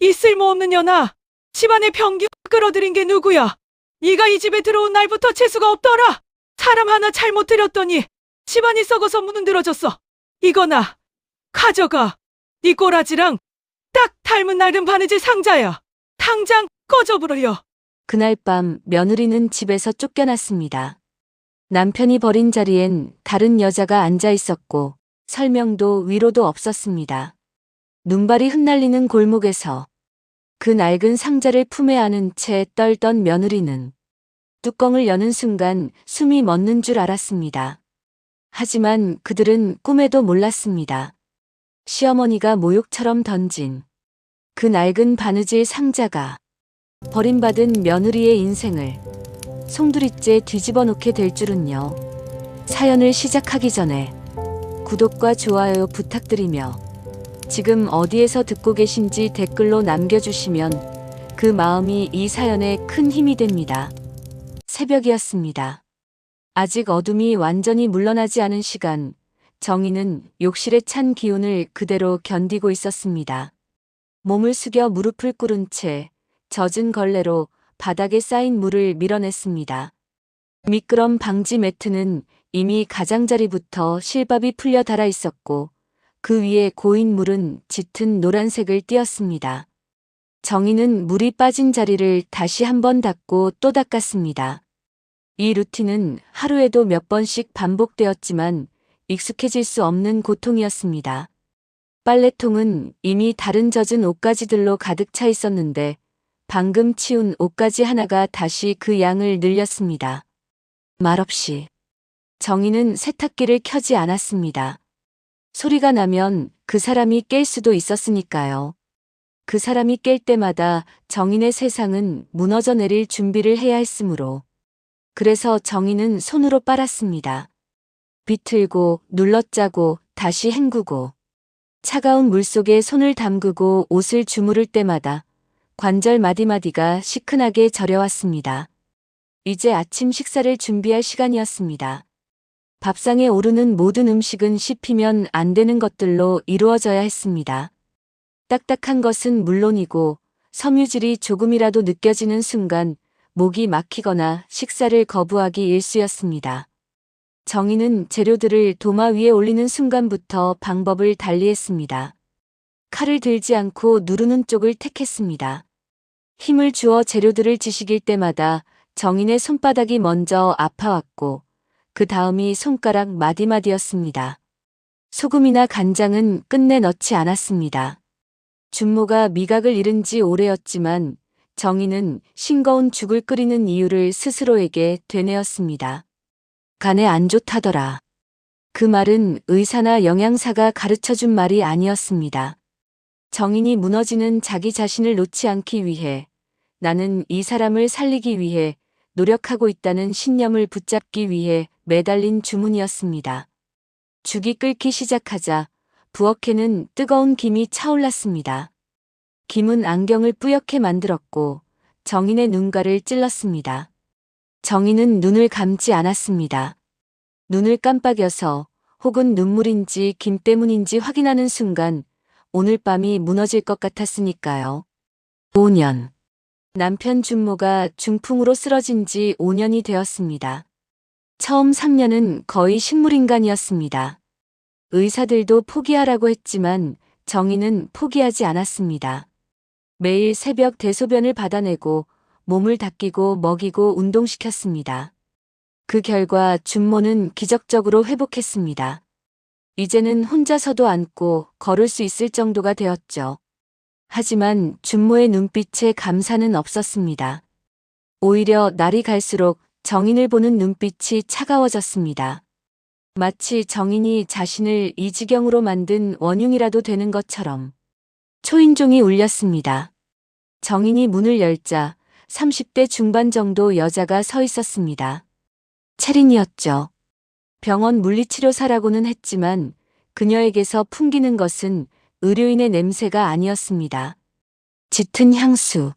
이 쓸모없는 년아. 집안의 병기 끌어들인 게 누구야? 네가 이 집에 들어온 날부터 재수가 없더라. 사람 하나 잘못 들였더니 집안이 썩어서 무너들어졌어. 이거나 가져가. 네 꼬라지랑 딱 닮은 낡은 바느질 상자야. 당장 꺼져버려. 그날 밤 며느리는 집에서 쫓겨났습니다. 남편이 버린 자리엔 다른 여자가 앉아 있었고 설명도 위로도 없었습니다. 눈발이 흩날리는 골목에서 그 낡은 상자를 품에 안은 채 떨던 며느리는 뚜껑을 여는 순간 숨이 멎는 줄 알았습니다. 하지만 그들은 꿈에도 몰랐습니다. 시어머니가 모욕처럼 던진 그 낡은 바느질 상자가 버림받은 며느리의 인생을 송두리째 뒤집어 놓게 될 줄은요. 사연을 시작하기 전에 구독과 좋아요 부탁드리며 지금 어디에서 듣고 계신지 댓글로 남겨주시면 그 마음이 이 사연에 큰 힘이 됩니다. 새벽이었습니다. 아직 어둠이 완전히 물러나지 않은 시간, 정희는 욕실에 찬 기운을 그대로 견디고 있었습니다. 몸을 숙여 무릎을 꿇은 채 젖은 걸레로 바닥에 쌓인 물을 밀어냈습니다. 미끄럼 방지 매트는 이미 가장자리부터 실밥이 풀려 닳아 있었고 그 위에 고인 물은 짙은 노란색을 띠었습니다. 정희는 물이 빠진 자리를 다시 한번 닦고 또 닦았습니다. 이 루틴은 하루에도 몇 번씩 반복되었지만 익숙해질 수 없는 고통이었습니다. 빨래통은 이미 다른 젖은 옷가지들로 가득 차 있었는데 방금 치운 옷가지 하나가 다시 그 양을 늘렸습니다. 말없이 정희는 세탁기를 켜지 않았습니다. 소리가 나면 그 사람이 깰 수도 있었으니까요. 그 사람이 깰 때마다 정인의 세상은 무너져 내릴 준비를 해야 했으므로. 그래서 정인은 손으로 빨았습니다. 비틀고 눌러짜고 다시 헹구고 차가운 물속에 손을 담그고 옷을 주무를 때마다 관절 마디마디가 시큰하게 저려왔습니다. 이제 아침 식사를 준비할 시간이었습니다. 밥상에 오르는 모든 음식은 씹히면 안 되는 것들로 이루어져야 했습니다. 딱딱한 것은 물론이고 섬유질이 조금이라도 느껴지는 순간 목이 막히거나 식사를 거부하기 일쑤였습니다. 정희는 재료들을 도마 위에 올리는 순간부터 방법을 달리했습니다. 칼을 들지 않고 누르는 쪽을 택했습니다. 힘을 주어 재료들을 지식일 때마다 정인의 손바닥이 먼저 아파왔고 그 다음이 손가락 마디마디였습니다. 소금이나 간장은 끝내 넣지 않았습니다. 준모가 미각을 잃은 지 오래였지만 정희는 싱거운 죽을 끓이는 이유를 스스로에게 되뇌었습니다. 간에 안 좋다더라. 그 말은 의사나 영양사가 가르쳐준 말이 아니었습니다. 정인이 무너지는 자기 자신을 놓지 않기 위해 나는 이 사람을 살리기 위해 노력하고 있다는 신념을 붙잡기 위해 매달린 주문이었습니다. 죽이 끓기 시작하자 부엌에는 뜨거운 김이 차올랐습니다. 김은 안경을 뿌옇게 만들었고 정인의 눈가를 찔렀습니다. 정인은 눈을 감지 않았습니다. 눈을 깜빡여서 혹은 눈물인지 김 때문인지 확인하는 순간 오늘 밤이 무너질 것 같았으니까요. 5년. 남편 준모가 중풍으로 쓰러진 지 5년이 되었습니다. 처음 3년은 거의 식물인간이었습니다. 의사들도 포기하라고 했지만 정희는 포기하지 않았습니다. 매일 새벽 대소변을 받아내고 몸을 닦이고 먹이고 운동시켰습니다. 그 결과 준모는 기적적으로 회복했습니다. 이제는 혼자서도 앉고 걸을 수 있을 정도가 되었죠. 하지만 준모의 눈빛에 감사는 없었습니다. 오히려 날이 갈수록 정인을 보는 눈빛이 차가워졌습니다. 마치 정인이 자신을 이 지경으로 만든 원흉이라도 되는 것처럼. 초인종이 울렸습니다. 정인이 문을 열자 30대 중반 정도 여자가 서 있었습니다. 체린이었죠. 병원 물리치료사라고는 했지만 그녀에게서 풍기는 것은 의료인의 냄새가 아니었습니다. 짙은 향수.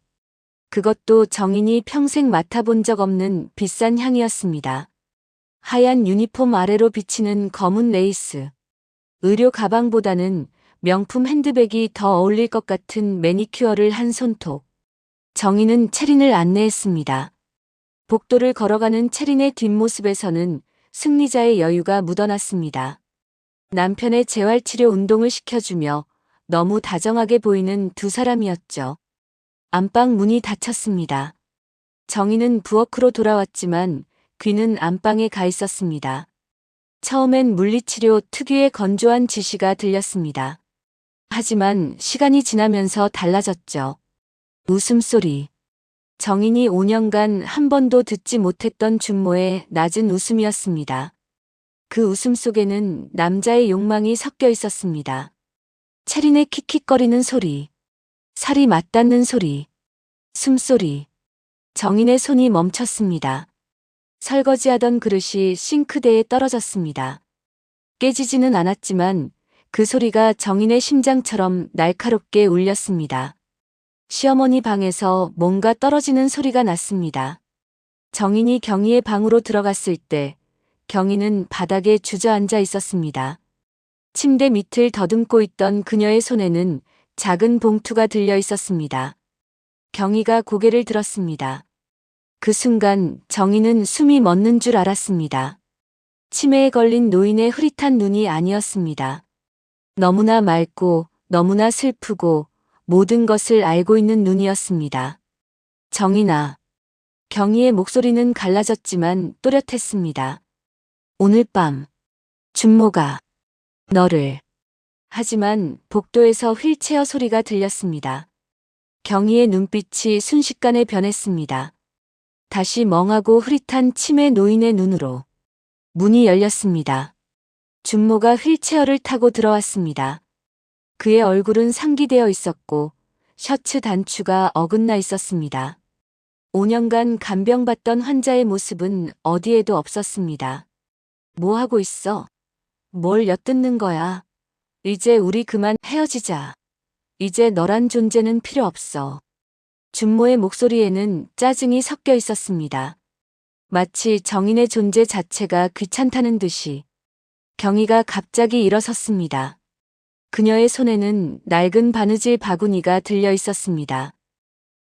그것도 정인이 평생 맡아본 적 없는 비싼 향이었습니다. 하얀 유니폼 아래로 비치는 검은 레이스. 의료 가방보다는 명품 핸드백이 더 어울릴 것 같은 매니큐어를 한 손톱. 정희는 채린을 안내했습니다. 복도를 걸어가는 채린의 뒷모습에서는 승리자의 여유가 묻어났습니다. 남편의 재활치료 운동을 시켜주며 너무 다정하게 보이는 두 사람이었죠. 안방 문이 닫혔습니다. 정희는 부엌으로 돌아왔지만 귀는 안방에 가 있었습니다. 처음엔 물리치료 특유의 건조한 지시가 들렸습니다. 하지만 시간이 지나면서 달라졌죠. 웃음소리. 정인이 5년간 한 번도 듣지 못했던 준모의 낮은 웃음이었습니다. 그 웃음 속에는 남자의 욕망이 섞여 있었습니다. 채린의 킥킥거리는 소리, 살이 맞닿는 소리, 숨소리. 정인의 손이 멈췄습니다. 설거지하던 그릇이 싱크대에 떨어졌습니다. 깨지지는 않았지만 그 소리가 정인의 심장처럼 날카롭게 울렸습니다. 시어머니 방에서 뭔가 떨어지는 소리가 났습니다. 정인이 경희의 방으로 들어갔을 때 경희는 바닥에 주저앉아 있었습니다. 침대 밑을 더듬고 있던 그녀의 손에는 작은 봉투가 들려 있었습니다. 경희가 고개를 들었습니다. 그 순간 정희는 숨이 멎는 줄 알았습니다. 치매에 걸린 노인의 흐릿한 눈이 아니었습니다. 너무나 맑고 너무나 슬프고 모든 것을 알고 있는 눈이었습니다. 정희나. 경희의 목소리는 갈라졌지만 또렷했습니다. 오늘 밤 준모가 너를. 하지만 복도에서 휠체어 소리가 들렸습니다. 경희의 눈빛이 순식간에 변했습니다. 다시 멍하고 흐릿한 치매 노인의 눈으로. 문이 열렸습니다. 준모가 휠체어를 타고 들어왔습니다. 그의 얼굴은 상기되어 있었고 셔츠 단추가 어긋나 있었습니다. 5년간 간병받던 환자의 모습은 어디에도 없었습니다. 뭐 하고 있어? 뭘 엿듣는 거야? 이제 우리 그만 헤어지자. 이제 너란 존재는 필요 없어. 준모의 목소리에는 짜증이 섞여 있었습니다. 마치 정인의 존재 자체가 귀찮다는 듯이. 경희가 갑자기 일어섰습니다. 그녀의 손에는 낡은 바느질 바구니가 들려 있었습니다.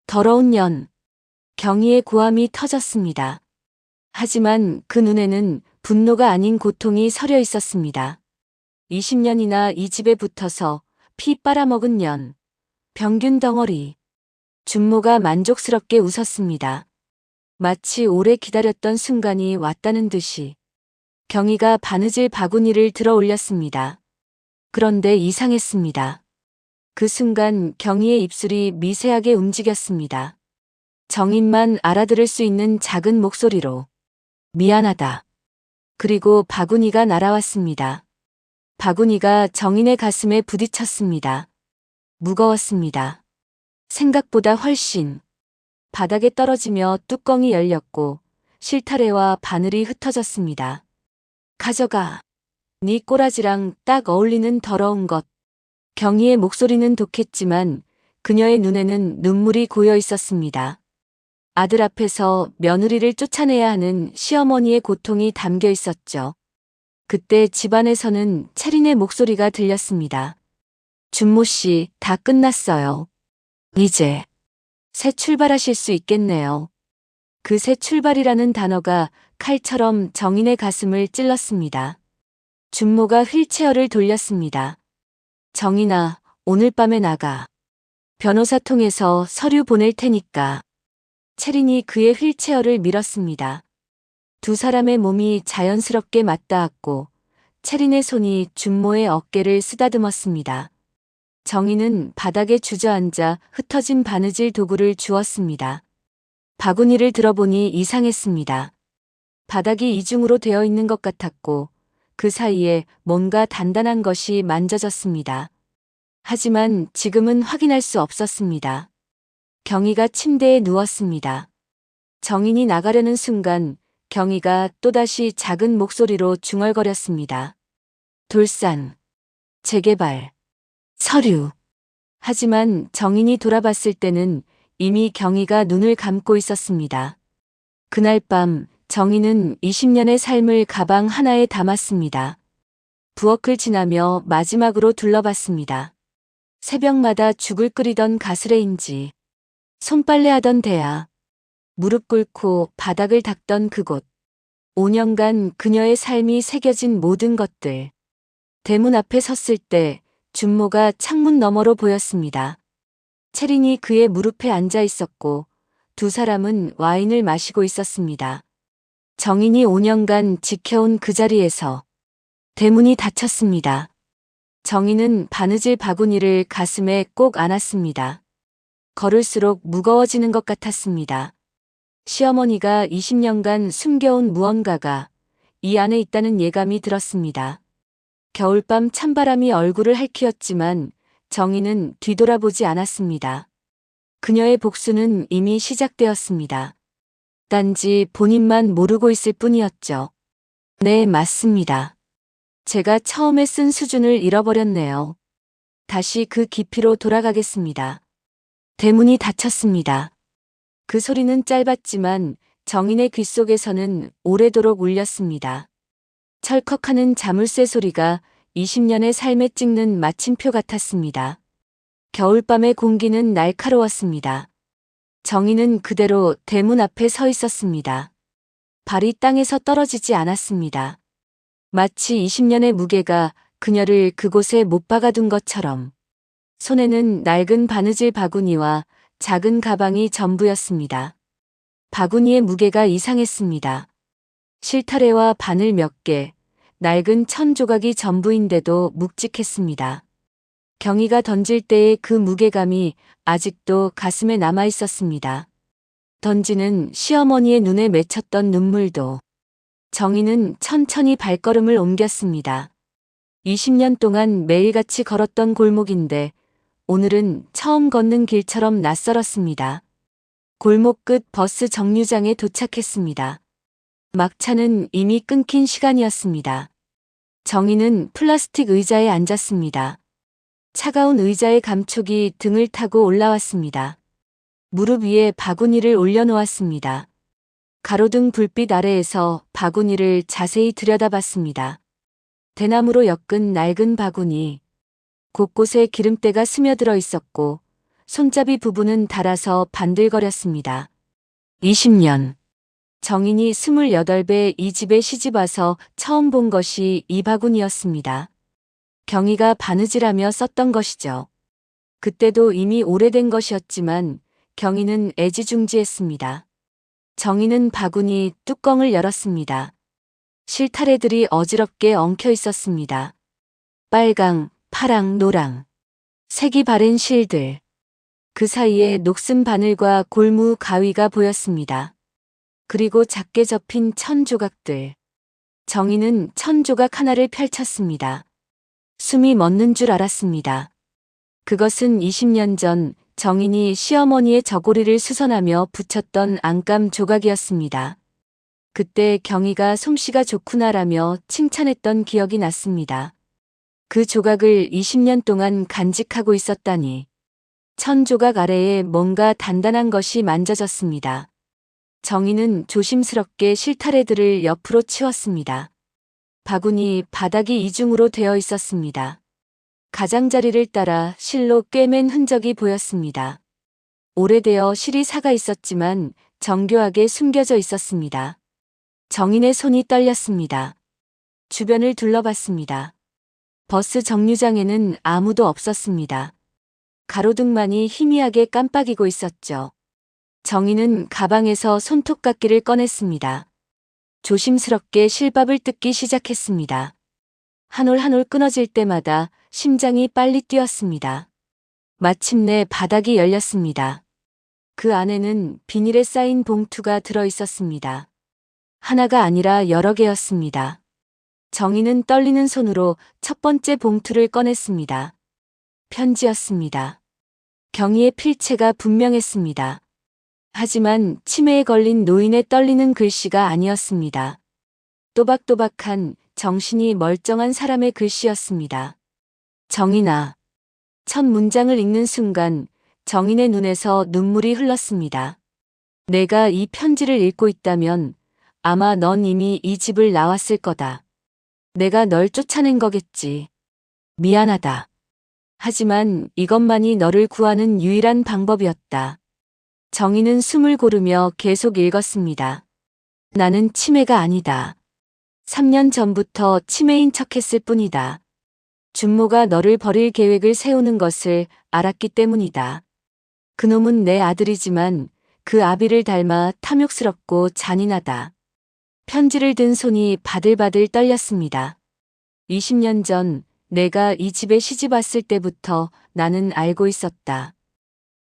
더러운 년. 경희의 고함이 터졌습니다. 하지만 그 눈에는 분노가 아닌 고통이 서려 있었습니다. 20년이나 이 집에 붙어서 피 빨아먹은 년. 병균 덩어리. 준모가 만족스럽게 웃었습니다. 마치 오래 기다렸던 순간이 왔다는 듯이. 경희가 바느질 바구니를 들어 올렸습니다. 그런데 이상했습니다. 그 순간 경희의 입술이 미세하게 움직였습니다. 정인만 알아들을 수 있는 작은 목소리로. 미안하다. 그리고 바구니가 날아왔습니다. 바구니가 정인의 가슴에 부딪혔습니다. 무거웠습니다. 생각보다 훨씬. 바닥에 떨어지며 뚜껑이 열렸고 실타래와 바늘이 흩어졌습니다. 가져가. 네 꼬라지랑 딱 어울리는 더러운 것. 경희의 목소리는 독했지만 그녀의 눈에는 눈물이 고여 있었습니다. 아들 앞에서 며느리를 쫓아내야 하는 시어머니의 고통이 담겨 있었죠. 그때 집안에서는 채린의 목소리가 들렸습니다. 준모 씨, 다 끝났어요. 이제 새 출발하실 수 있겠네요. 그 새 출발이라는 단어가 칼처럼 정인의 가슴을 찔렀습니다. 준모가 휠체어를 돌렸습니다. 정인아, 오늘 밤에 나가. 변호사 통해서 서류 보낼 테니까. 채린이 그의 휠체어를 밀었습니다. 두 사람의 몸이 자연스럽게 맞닿았고 채린의 손이 준모의 어깨를 쓰다듬었습니다. 정희는 바닥에 주저앉아 흩어진 바느질 도구를 주웠습니다. 바구니를 들어보니 이상했습니다. 바닥이 이중으로 되어 있는 것 같았고 그 사이에 뭔가 단단한 것이 만져졌습니다. 하지만 지금은 확인할 수 없었습니다. 경희가 침대에 누웠습니다. 정인이 나가려는 순간 경희가 또다시 작은 목소리로 중얼거렸습니다. 돌산, 재개발, 서류. 하지만 정인이 돌아봤을 때는 이미 경희가 눈을 감고 있었습니다. 그날 밤 정인은 20년의 삶을 가방 하나에 담았습니다. 부엌을 지나며 마지막으로 둘러봤습니다. 새벽마다 죽을 끓이던 가스레인지, 손빨래하던 대야, 무릎 꿇고 바닥을 닦던 그곳, 5년간 그녀의 삶이 새겨진 모든 것들. 대문 앞에 섰을 때 준모가 창문 너머로 보였습니다. 채린이 그의 무릎에 앉아 있었고 두 사람은 와인을 마시고 있었습니다. 정인이 5년간 지켜온 그 자리에서 대문이 닫혔습니다. 정인은 바느질 바구니를 가슴에 꼭 안았습니다. 걸을수록 무거워지는 것 같았습니다. 시어머니가 20년간 숨겨온 무언가가 이 안에 있다는 예감이 들었습니다. 겨울밤 찬바람이 얼굴을 핥히었지만 정인은 뒤돌아보지 않았습니다. 그녀의 복수는 이미 시작되었습니다. 단지 본인만 모르고 있을 뿐이었죠. 네, 맞습니다. 제가 처음에 쓴 수준을 잃어버렸네요. 다시 그 깊이로 돌아가겠습니다. 대문이 닫혔습니다. 그 소리는 짧았지만 정인의 귓속에서는 오래도록 울렸습니다. 철컥하는 자물쇠 소리가 20년의 삶에 찍는 마침표 같았습니다. 겨울밤의 공기는 날카로웠습니다. 정인은 그대로 대문 앞에 서 있었습니다. 발이 땅에서 떨어지지 않았습니다. 마치 20년의 무게가 그녀를 그곳에 못 박아둔 것처럼. 손에는 낡은 바느질 바구니와 작은 가방이 전부였습니다. 바구니의 무게가 이상했습니다. 실타래와 바늘 몇 개, 낡은 천 조각이 전부인데도 묵직했습니다. 경희가 던질 때의 그 무게감이 아직도 가슴에 남아 있었습니다. 던지는 시어머니의 눈에 맺혔던 눈물도. 정희는 천천히 발걸음을 옮겼습니다. 20년 동안 매일같이 걸었던 골목인데 오늘은 처음 걷는 길처럼 낯설었습니다. 골목 끝 버스 정류장에 도착했습니다. 막차는 이미 끊긴 시간이었습니다. 정희는 플라스틱 의자에 앉았습니다. 차가운 의자의 감촉이 등을 타고 올라왔습니다. 무릎 위에 바구니를 올려놓았습니다. 가로등 불빛 아래에서 바구니를 자세히 들여다봤습니다. 대나무로 엮은 낡은 바구니. 곳곳에 기름때가 스며들어 있었고 손잡이 부분은 닳아서 반들거렸습니다. 20년. 정인이 28배 이 집에 시집와서 처음 본 것이 이 바구니였습니다. 경희가 바느질하며 썼던 것이죠. 그때도 이미 오래된 것이었지만 경희는 애지중지했습니다. 정희는 바구니 뚜껑을 열었습니다. 실타래들이 어지럽게 엉켜 있었습니다. 빨강, 파랑, 노랑. 색이 바랜 실들. 그 사이에 녹슨 바늘과 골무 가위가 보였습니다. 그리고 작게 접힌 천 조각들. 정희는 천 조각 하나를 펼쳤습니다. 숨이 멎는 줄 알았습니다. 그것은 20년 전 정인이 시어머니의 저고리를 수선하며 붙였던 안감 조각이었습니다. 그때 경희가 솜씨가 좋구나라며 칭찬했던 기억이 났습니다. 그 조각을 20년 동안 간직하고 있었다니. 천 조각 아래에 뭔가 단단한 것이 만져졌습니다. 정희는 조심스럽게 실타래들을 옆으로 치웠습니다. 바구니 바닥이 이중으로 되어 있었습니다. 가장자리를 따라 실로 꿰맨 흔적이 보였습니다. 오래되어 실이 사가 있었지만 정교하게 숨겨져 있었습니다. 정인의 손이 떨렸습니다. 주변을 둘러봤습니다. 버스 정류장에는 아무도 없었습니다. 가로등만이 희미하게 깜빡이고 있었죠. 정인은 가방에서 손톱깎이를 꺼냈습니다. 조심스럽게 실밥을 뜯기 시작했습니다. 한 올 한 올 끊어질 때마다 심장이 빨리 뛰었습니다. 마침내 바닥이 열렸습니다. 그 안에는 비닐에 쌓인 봉투가 들어 있었습니다. 하나가 아니라 여러 개였습니다. 정희는 떨리는 손으로 첫 번째 봉투를 꺼냈습니다. 편지였습니다. 경희의 필체가 분명했습니다. 하지만 치매에 걸린 노인의 떨리는 글씨가 아니었습니다. 또박또박한 정신이 멀쩡한 사람의 글씨였습니다. 정인아. 첫 문장을 읽는 순간 정인의 눈에서 눈물이 흘렀습니다. 내가 이 편지를 읽고 있다면 아마 넌 이미 이 집을 나왔을 거다. 내가 널 쫓아낸 거겠지. 미안하다. 하지만 이것만이 너를 구하는 유일한 방법이었다. 정희는 숨을 고르며 계속 읽었습니다. 나는 치매가 아니다. 3년 전부터 치매인 척했을 뿐이다. 준모가 너를 버릴 계획을 세우는 것을 알았기 때문이다. 그놈은 내 아들이지만 그 아비를 닮아 탐욕스럽고 잔인하다. 편지를 든 손이 바들바들 떨렸습니다. 20년 전 내가 이 집에 시집 왔을 때부터 나는 알고 있었다.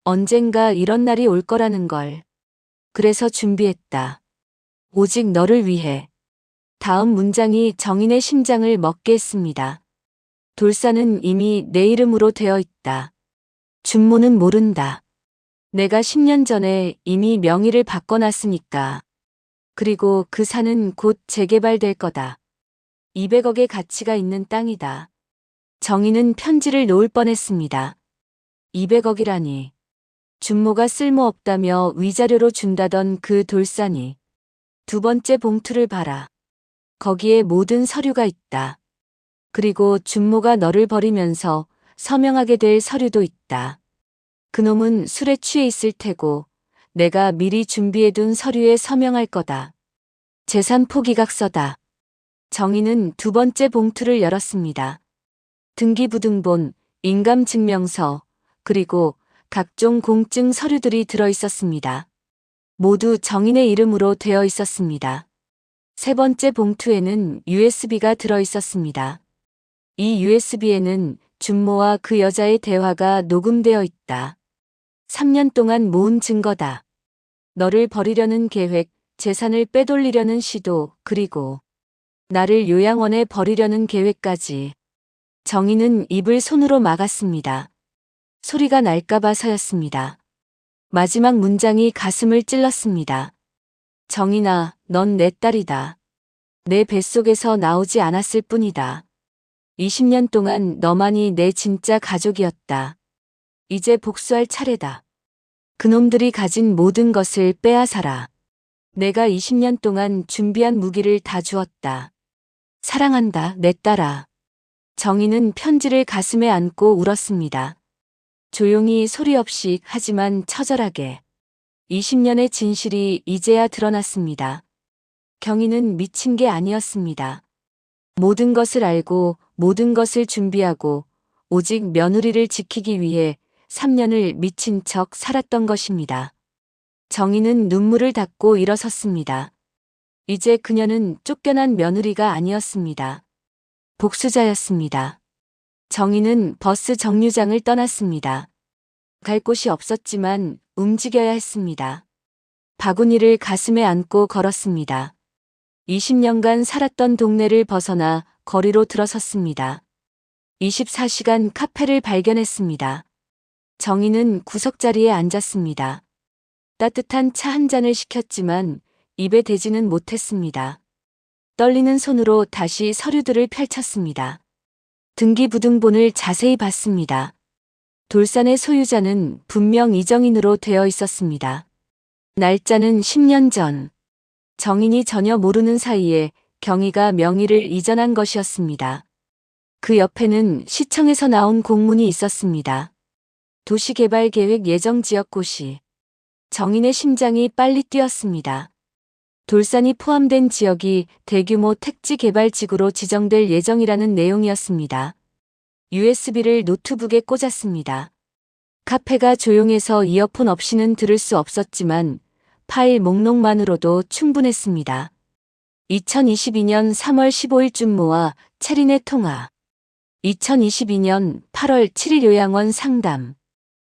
언젠가 이런 날이 올 거라는 걸. 그래서 준비했다. 오직 너를 위해. 다음 문장이 정인의 심장을 먹게 했습니다. 돌사는 이미 내 이름으로 되어 있다. 준모는 모른다. 내가 10년 전에 이미 명의를 바꿔놨으니까. 그리고 그 산은 곧 재개발될 거다. 200억의 가치가 있는 땅이다. 정희는 편지를 놓을 뻔했습니다. 200억이라니. 준모가 쓸모없다며 위자료로 준다던 그 돌산이. 두 번째 봉투를 봐라. 거기에 모든 서류가 있다. 그리고 준모가 너를 버리면서 서명하게 될 서류도 있다. 그놈은 술에 취해 있을 테고 내가 미리 준비해둔 서류에 서명할 거다. 재산 포기각서다. 정희는 두 번째 봉투를 열었습니다. 등기부등본, 인감증명서, 그리고 각종 공증 서류들이 들어 있었습니다. 모두 정인의 이름으로 되어 있었습니다. 세 번째 봉투에는 USB가 들어 있었습니다. 이 USB에는 준모와 그 여자의 대화가 녹음되어 있다. 3년 동안 모은 증거다. 너를 버리려는 계획, 재산을 빼돌리려는 시도, 그리고 나를 요양원에 버리려는 계획까지. 정희는 입을 손으로 막았습니다. 소리가 날까봐서였습니다. 마지막 문장이 가슴을 찔렀습니다. 정인아, 넌 내 딸이다. 내 뱃속에서 나오지 않았을 뿐이다. 20년 동안 너만이 내 진짜 가족이었다. 이제 복수할 차례다. 그놈들이 가진 모든 것을 빼앗아라. 내가 20년 동안 준비한 무기를 다 주었다. 사랑한다, 내 딸아. 정희는 편지를 가슴에 안고 울었습니다. 조용히 소리 없이 하지만 처절하게. 20년의 진실이 이제야 드러났습니다. 경희는 미친 게 아니었습니다. 모든 것을 알고 모든 것을 준비하고 오직 며느리를 지키기 위해 3년을 미친 척 살았던 것입니다. 정희는 눈물을 닦고 일어섰습니다. 이제 그녀는 쫓겨난 며느리가 아니었습니다. 복수자였습니다. 정희는 버스 정류장을 떠났습니다. 갈 곳이 없었지만 움직여야 했습니다. 바구니를 가슴에 안고 걸었습니다. 20년간 살았던 동네를 벗어나 거리로 들어섰습니다. 24시간 카페를 발견했습니다. 정희는 구석자리에 앉았습니다. 따뜻한 차 한 잔을 시켰지만 입에 대지는 못했습니다. 떨리는 손으로 다시 서류들을 펼쳤습니다. 등기부등본을 자세히 봤습니다. 돌산의 소유자는 분명 이정인으로 되어 있었습니다. 날짜는 10년 전. 정인이 전혀 모르는 사이에 경희가 명의를 이전한 것이었습니다. 그 옆에는 시청에서 나온 공문이 있었습니다. 도시개발계획 예정지역고시. 정인의 심장이 빨리 뛰었습니다. 돌산이 포함된 지역이 대규모 택지개발지구로 지정될 예정이라는 내용이었습니다. USB를 노트북에 꽂았습니다. 카페가 조용해서 이어폰 없이는 들을 수 없었지만 파일 목록만으로도 충분했습니다. 2022년 3월 15일 준모와 체린의 통화. 2022년 8월 7일 요양원 상담.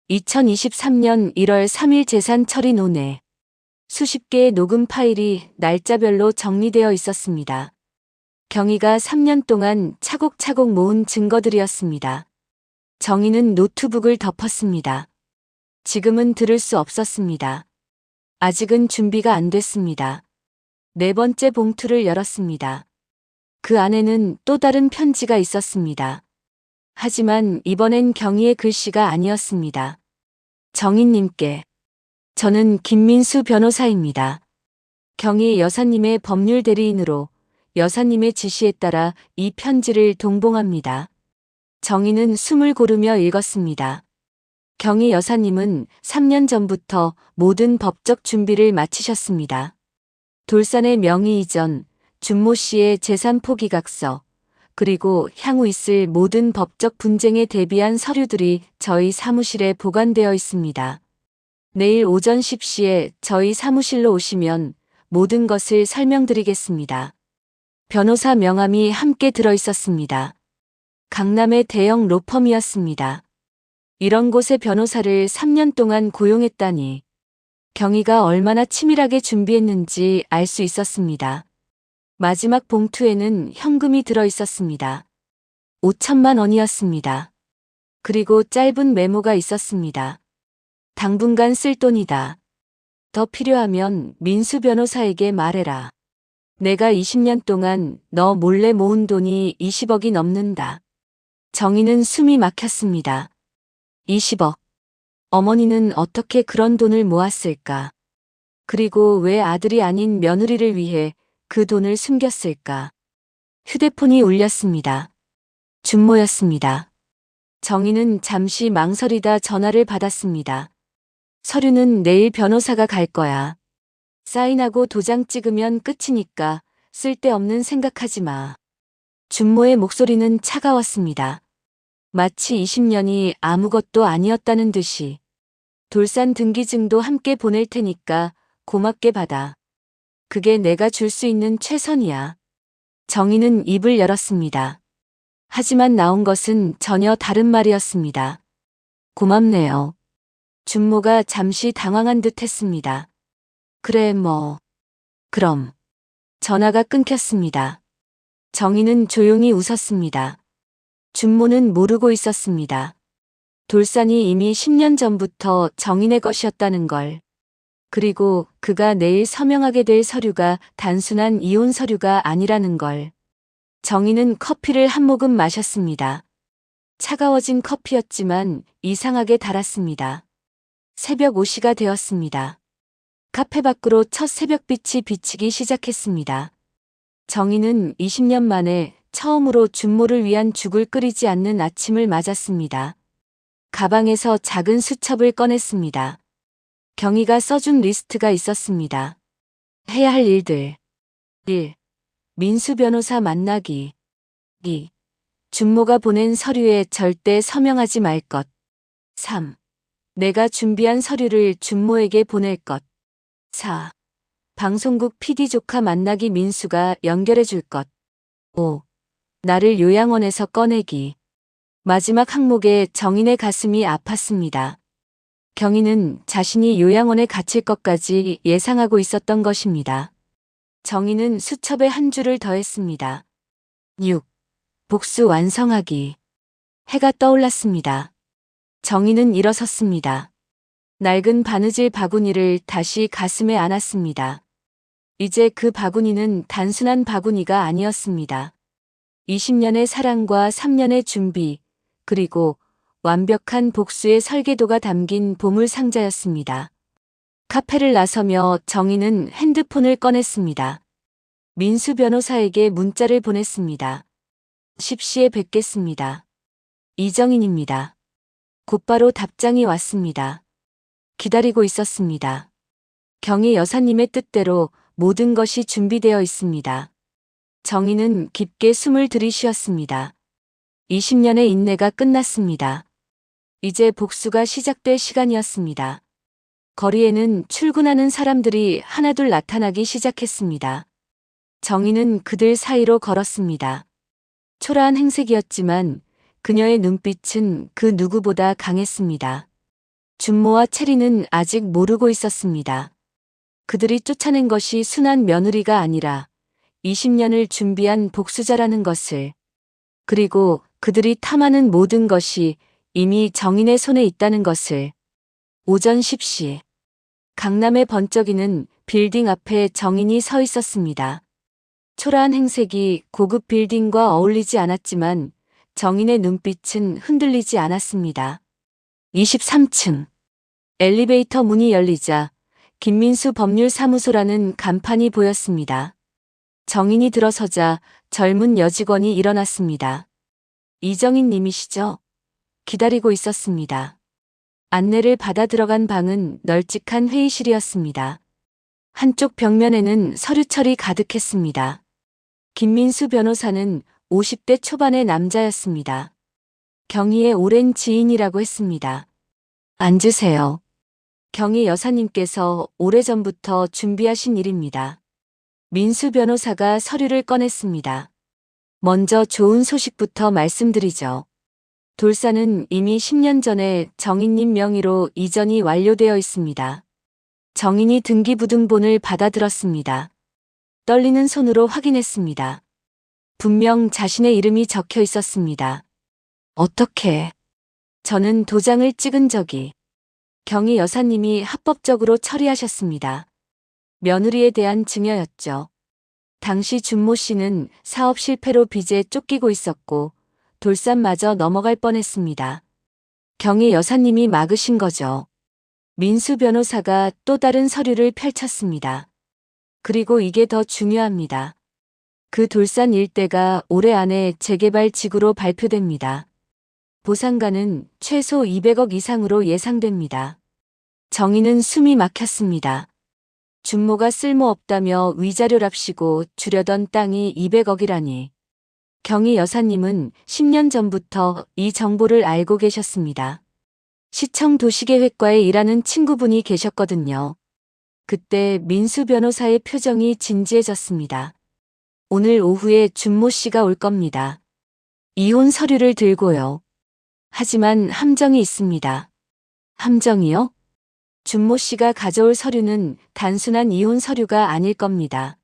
2023년 1월 3일 재산 처리 논의. 수십 개의 녹음 파일이 날짜별로 정리되어 있었습니다. 경희가 3년 동안 차곡차곡 모은 증거들이었습니다. 정희는 노트북을 덮었습니다. 지금은 들을 수 없었습니다. 아직은 준비가 안 됐습니다. 네 번째 봉투를 열었습니다. 그 안에는 또 다른 편지가 있었습니다. 하지만 이번엔 경희의 글씨가 아니었습니다. 정희님께. 저는 김민수 변호사입니다. 경희 여사님의 법률 대리인으로 여사님의 지시에 따라 이 편지를 동봉합니다. 정희는 숨을 고르며 읽었습니다. 경희 여사님은 3년 전부터 모든 법적 준비를 마치셨습니다. 돌산의 명의 이전, 준모 씨의 재산 포기각서, 그리고 향후 있을 모든 법적 분쟁에 대비한 서류들이 저희 사무실에 보관되어 있습니다. 내일 오전 10시에 저희 사무실로 오시면 모든 것을 설명드리겠습니다. 변호사 명함이 함께 들어 있었습니다. 강남의 대형 로펌이었습니다. 이런 곳에 변호사를 3년 동안 고용했다니 경희가 얼마나 치밀하게 준비했는지 알 수 있었습니다. 마지막 봉투에는 현금이 들어 있었습니다. 5천만 원이었습니다. 그리고 짧은 메모가 있었습니다. 당분간 쓸 돈이다. 더 필요하면 민수 변호사에게 말해라. 내가 20년 동안 너 몰래 모은 돈이 20억이 넘는다. 정희는 숨이 막혔습니다. 20억. 어머니는 어떻게 그런 돈을 모았을까? 그리고 왜 아들이 아닌 며느리를 위해 그 돈을 숨겼을까? 휴대폰이 울렸습니다. 준모였습니다. 정희는 잠시 망설이다 전화를 받았습니다. 서류는 내일 변호사가 갈 거야. 사인하고 도장 찍으면 끝이니까 쓸데없는 생각하지 마. 준모의 목소리는 차가웠습니다. 마치 20년이 아무것도 아니었다는 듯이. 돌산 등기증도 함께 보낼 테니까 고맙게 받아. 그게 내가 줄 수 있는 최선이야. 정희는 입을 열었습니다. 하지만 나온 것은 전혀 다른 말이었습니다. 고맙네요. 준모가 잠시 당황한 듯 했습니다. 그래 뭐. 그럼. 전화가 끊겼습니다. 정희는 조용히 웃었습니다. 준모는 모르고 있었습니다. 돌산이 이미 10년 전부터 정인의 것이었다는 걸. 그리고 그가 내일 서명하게 될 서류가 단순한 이혼 서류가 아니라는 걸. 정희는 커피를 한 모금 마셨습니다. 차가워진 커피였지만 이상하게 달았습니다. 새벽 5시가 되었습니다. 카페 밖으로 첫 새벽빛이 비치기 시작했습니다. 정희는 20년 만에 처음으로 준모를 위한 죽을 끓이지 않는 아침을 맞았습니다. 가방에서 작은 수첩을 꺼냈습니다. 경희가 써준 리스트가 있었습니다. 해야 할 일들. 1. 민수 변호사 만나기. 2. 준모가 보낸 서류에 절대 서명하지 말 것. 3. 내가 준비한 서류를 준모에게 보낼 것. 4. 방송국 PD 조카 만나기 민수가 연결해 줄 것. 5. 나를 요양원에서 꺼내기. 마지막 항목에 정인의 가슴이 아팠습니다. 경희는 자신이 요양원에 갇힐 것까지 예상하고 있었던 것입니다. 정희는 수첩에 한 줄을 더했습니다. 6. 복수 완성하기. 해가 떠올랐습니다. 정희는 일어섰습니다. 낡은 바느질 바구니를 다시 가슴에 안았습니다. 이제 그 바구니는 단순한 바구니가 아니었습니다. 20년의 사랑과 3년의 준비, 그리고 완벽한 복수의 설계도가 담긴 보물 상자였습니다. 카페를 나서며 정희는 핸드폰을 꺼냈습니다. 민수 변호사에게 문자를 보냈습니다. 10시에 뵙겠습니다. 이정인입니다. 곧바로 답장이 왔습니다. 기다리고 있었습니다. 경희 여사님의 뜻대로 모든 것이 준비되어 있습니다. 정희는 깊게 숨을 들이쉬었습니다. 20년의 인내가 끝났습니다. 이제 복수가 시작될 시간이었습니다. 거리에는 출근하는 사람들이 하나둘 나타나기 시작했습니다. 정희는 그들 사이로 걸었습니다. 초라한 행색이었지만 그녀의 눈빛은 그 누구보다 강했습니다. 준모와 체리는 아직 모르고 있었습니다. 그들이 쫓아낸 것이 순한 며느리가 아니라 20년을 준비한 복수자라는 것을. 그리고 그들이 탐하는 모든 것이 이미 정인의 손에 있다는 것을. 오전 10시. 강남의 번쩍이는 빌딩 앞에 정인이 서 있었습니다. 초라한 행색이 고급 빌딩과 어울리지 않았지만 정인의 눈빛은 흔들리지 않았습니다. 23층. 엘리베이터 문이 열리자 김민수 법률사무소라는 간판이 보였습니다. 정인이 들어서자 젊은 여직원이 일어났습니다. 이정인 님이시죠? 기다리고 있었습니다. 안내를 받아 들어간 방은 널찍한 회의실이었습니다. 한쪽 벽면에는 서류철이 가득했습니다. 김민수 변호사는 50대 초반의 남자였습니다. 경희의 오랜 지인이라고 했습니다. 앉으세요. 경희 여사님께서 오래전부터 준비하신 일입니다. 민수 변호사가 서류를 꺼냈습니다. 먼저 좋은 소식부터 말씀드리죠. 돌산은 이미 10년 전에 정인님 명의로 이전이 완료되어 있습니다. 정인이 등기부등본을 받아들었습니다. 떨리는 손으로 확인했습니다. 분명 자신의 이름이 적혀 있었습니다. 어떻게? 저는 도장을 찍은 적이. 경희 여사님이 합법적으로 처리하셨습니다. 며느리에 대한 증여였죠. 당시 준모 씨는 사업 실패로 빚에 쫓기고 있었고 돌산마저 넘어갈 뻔했습니다. 경희 여사님이 막으신 거죠. 민수 변호사가 또 다른 서류를 펼쳤습니다. 그리고 이게 더 중요합니다. 그 돌산 일대가 올해 안에 재개발 지구로 발표됩니다. 보상가는 최소 200억 이상으로 예상됩니다. 정인은 숨이 막혔습니다. 준모가 쓸모없다며 위자료랍시고 주려던 땅이 200억이라니. 경희 여사님은 10년 전부터 이 정보를 알고 계셨습니다. 시청 도시계획과에 일하는 친구분이 계셨거든요. 그때 민수 변호사의 표정이 진지해졌습니다. 오늘 오후에 준모 씨가 올 겁니다. 이혼 서류를 들고요. 하지만 함정이 있습니다. 함정이요? 준모 씨가 가져올 서류는 단순한 이혼 서류가 아닐 겁니다.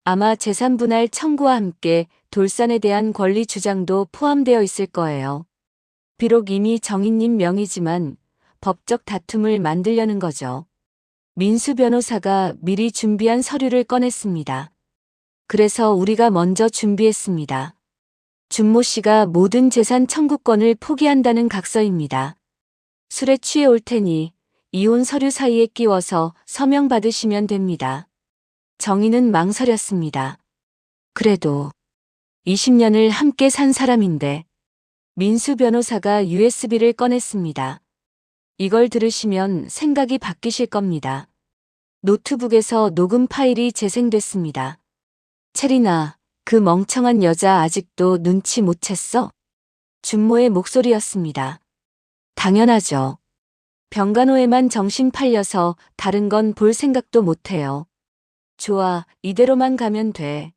아마 재산분할 청구와 함께 돌산에 대한 권리 주장도 포함되어 있을 거예요. 비록 이미 정인님 명의지만 법적 다툼을 만들려는 거죠. 민수 변호사가 미리 준비한 서류를 꺼냈습니다. 그래서 우리가 먼저 준비했습니다. 준모 씨가 모든 재산 청구권을 포기한다는 각서입니다. 술에 취해 올 테니 이혼 서류 사이에 끼워서 서명 받으시면 됩니다. 정인은 망설였습니다. 그래도 20년을 함께 산 사람인데. 민수 변호사가 USB를 꺼냈습니다. 이걸 들으시면 생각이 바뀌실 겁니다. 노트북에서 녹음 파일이 재생됐습니다. 체리나, 그 멍청한 여자 아직도 눈치 못 챘어? 준모의 목소리였습니다. 당연하죠. 병간호에만 정신 팔려서 다른 건 볼 생각도 못해요. 좋아, 이대로만 가면 돼.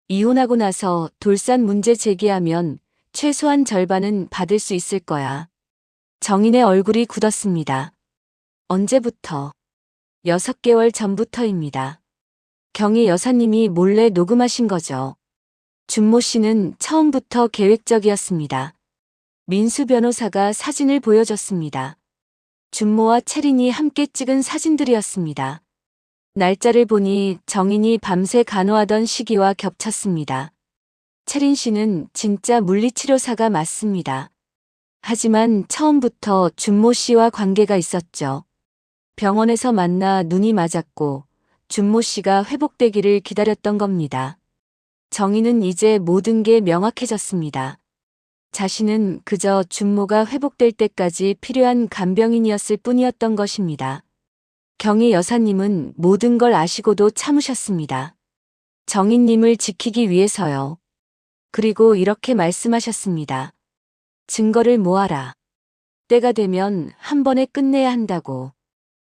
이혼하고 나서 돌산 문제 제기하면 최소한 절반은 받을 수 있을 거야. 정인의 얼굴이 굳었습니다. 언제부터? 6개월 전부터입니다. 경희 여사님이 몰래 녹음하신 거죠. 준모 씨는 처음부터 계획적이었습니다. 민수 변호사가 사진을 보여줬습니다. 준모와 채린이 함께 찍은 사진들이었습니다. 날짜를 보니 정인이 밤새 간호하던 시기와 겹쳤습니다. 채린 씨는 진짜 물리치료사가 맞습니다. 하지만 처음부터 준모 씨와 관계가 있었죠. 병원에서 만나 눈이 맞았고 준모 씨가 회복되기를 기다렸던 겁니다. 정인은 이제 모든 게 명확해졌습니다. 자신은 그저 준모가 회복될 때까지 필요한 간병인이었을 뿐이었던 것입니다. 경희 여사님은 모든 걸 아시고도 참으셨습니다. 정인님을 지키기 위해서요. 그리고 이렇게 말씀하셨습니다. 증거를 모아라. 때가 되면 한 번에 끝내야 한다고.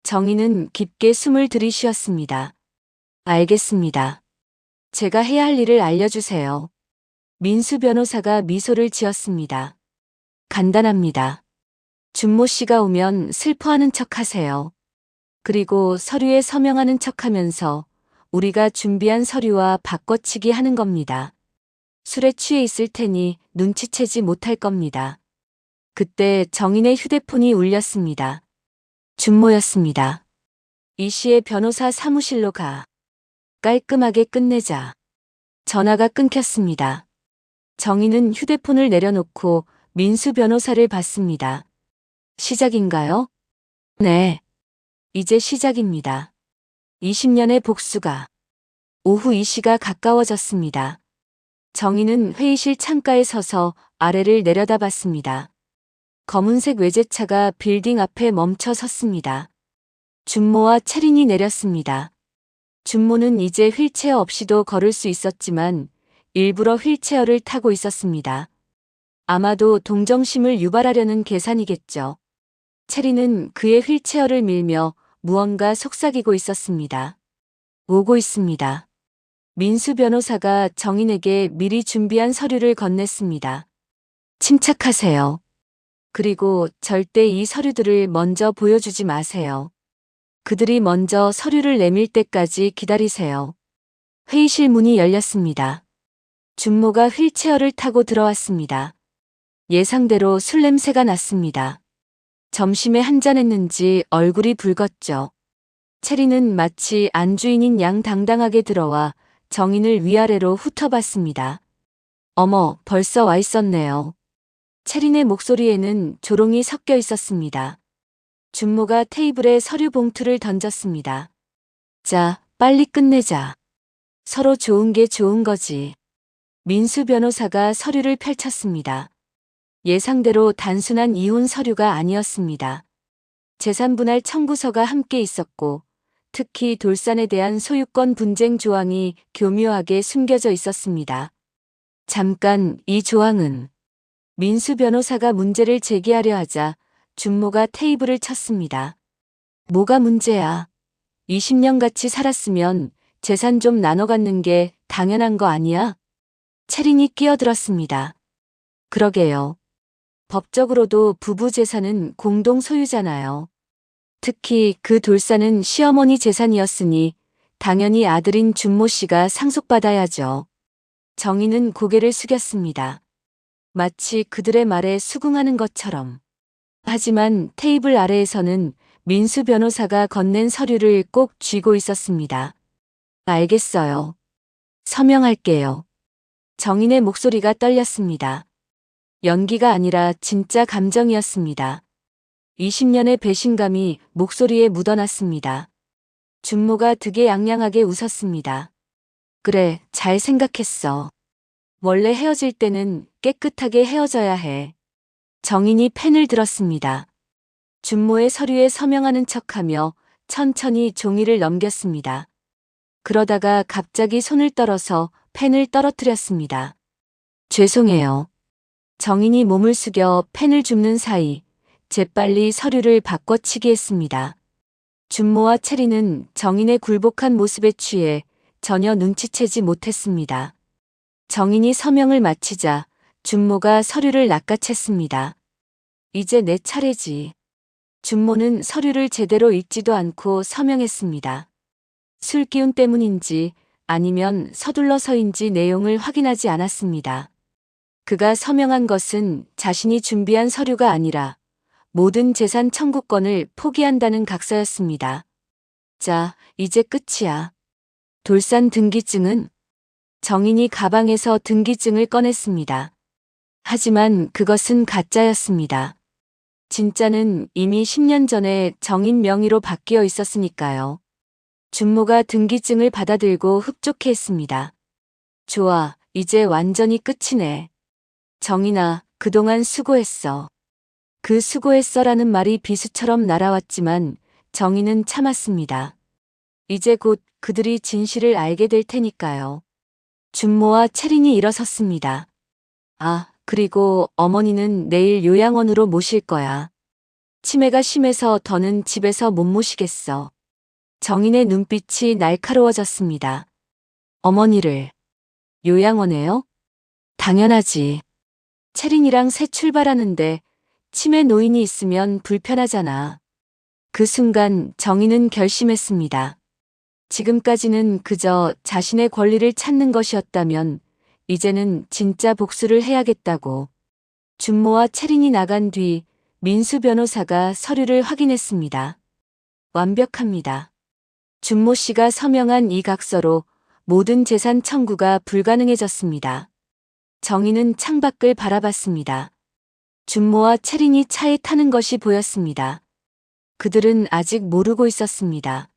정인은 깊게 숨을 들이쉬었습니다. 알겠습니다. 제가 해야 할 일을 알려주세요. 민수 변호사가 미소를 지었습니다. 간단합니다. 준모 씨가 오면 슬퍼하는 척 하세요. 그리고 서류에 서명하는 척 하면서 우리가 준비한 서류와 바꿔치기 하는 겁니다. 술에 취해 있을 테니 눈치채지 못할 겁니다. 그때 정인의 휴대폰이 울렸습니다. 준모였습니다. 이 시에 변호사 사무실로 가. 깔끔하게 끝내자. 전화가 끊겼습니다. 정인은 휴대폰을 내려놓고 민수 변호사를 봤습니다. 시작인가요? 네. 이제 시작입니다. 20년의 복수가. 오후 2시가 가까워졌습니다. 정희는 회의실 창가에 서서 아래를 내려다봤습니다. 검은색 외제차가 빌딩 앞에 멈춰 섰습니다. 준모와 채린이 내렸습니다. 준모는 이제 휠체어 없이도 걸을 수 있었지만 일부러 휠체어를 타고 있었습니다. 아마도 동정심을 유발하려는 계산이겠죠. 채린은 그의 휠체어를 밀며 무언가 속삭이고 있었습니다. 오고 있습니다. 민수 변호사가 정인에게 미리 준비한 서류를 건넸습니다. 침착하세요. 그리고 절대 이 서류들을 먼저 보여주지 마세요. 그들이 먼저 서류를 내밀 때까지 기다리세요. 회의실 문이 열렸습니다. 준모가 휠체어를 타고 들어왔습니다. 예상대로 술 냄새가 났습니다. 점심에 한잔했는지 얼굴이 붉었죠. 채리는 마치 안주인인 양 당당하게 들어와 정인을 위아래로 훑어봤습니다. 어머, 벌써 와 있었네요. 채린의 목소리에는 조롱이 섞여 있었습니다. 준모가 테이블에 서류 봉투를 던졌습니다. 자, 빨리 끝내자. 서로 좋은 게 좋은 거지. 민수 변호사가 서류를 펼쳤습니다. 예상대로 단순한 이혼 서류가 아니었습니다. 재산분할 청구서가 함께 있었고, 특히 돌산에 대한 소유권 분쟁 조항이 교묘하게 숨겨져 있었습니다. 잠깐, 이 조항은 민수 변호사가 문제를 제기하려 하자 준모가 테이블을 쳤습니다. 뭐가 문제야? 20년 같이 살았으면 재산 좀 나눠 갖는 게 당연한 거 아니야? 채린이 끼어들었습니다. 그러게요. 법적으로도 부부 재산은 공동 소유잖아요. 특히 그 돌산은 시어머니 재산이었으니 당연히 아들인 준모 씨가 상속받아야죠. 정희는 고개를 숙였습니다. 마치 그들의 말에 수긍하는 것처럼. 하지만 테이블 아래에서는 민수 변호사가 건넨 서류를 꼭 쥐고 있었습니다. 알겠어요. 서명할게요. 정인의 목소리가 떨렸습니다. 연기가 아니라 진짜 감정이었습니다. 20년의 배신감이 목소리에 묻어났습니다. 준모가 득에양양하게 웃었습니다. 그래, 잘 생각했어. 원래 헤어질 때는 깨끗하게 헤어져야 해. 정인이 펜을 들었습니다. 준모의 서류에 서명하는 척하며 천천히 종이를 넘겼습니다. 그러다가 갑자기 손을 떨어서 펜을 떨어뜨렸습니다. 죄송해요. 정인이 몸을 숙여 펜을 줍는 사이 재빨리 서류를 바꿔치기 했습니다. 준모와 채리는 정인의 굴복한 모습에 취해 전혀 눈치채지 못했습니다. 정인이 서명을 마치자 준모가 서류를 낚아챘습니다. 이제 내 차례지. 준모는 서류를 제대로 읽지도 않고 서명했습니다. 술 기운 때문인지 아니면 서둘러서인지 내용을 확인하지 않았습니다. 그가 서명한 것은 자신이 준비한 서류가 아니라 모든 재산 청구권을 포기한다는 각서였습니다. 자, 이제 끝이야. 돌산 등기증은? 정인이 가방에서 등기증을 꺼냈습니다. 하지만 그것은 가짜였습니다. 진짜는 이미 10년 전에 정인 명의로 바뀌어 있었으니까요. 준모가 등기증을 받아들고 흡족해했습니다. 좋아, 이제 완전히 끝이네. 정인아, 그동안 수고했어. 그 수고했어라는 말이 비수처럼 날아왔지만 정인은 참았습니다. 이제 곧 그들이 진실을 알게 될 테니까요. 준모와 채린이 일어섰습니다. 아, 그리고 어머니는 내일 요양원으로 모실 거야. 치매가 심해서 더는 집에서 못 모시겠어. 정인의 눈빛이 날카로워졌습니다. 어머니를 요양원에요? 당연하지. 채린이랑 새 출발하는데 치매 노인이 있으면 불편하잖아. 그 순간 정인은 결심했습니다. 지금까지는 그저 자신의 권리를 찾는 것이었다면 이제는 진짜 복수를 해야겠다고. 준모와 채린이 나간 뒤 민수 변호사가 서류를 확인했습니다. 완벽합니다. 준모 씨가 서명한 이 각서로 모든 재산 청구가 불가능해졌습니다. 정인은 창밖을 바라봤습니다. 준모와 채린이 차에 타는 것이 보였습니다. 그들은 아직 모르고 있었습니다.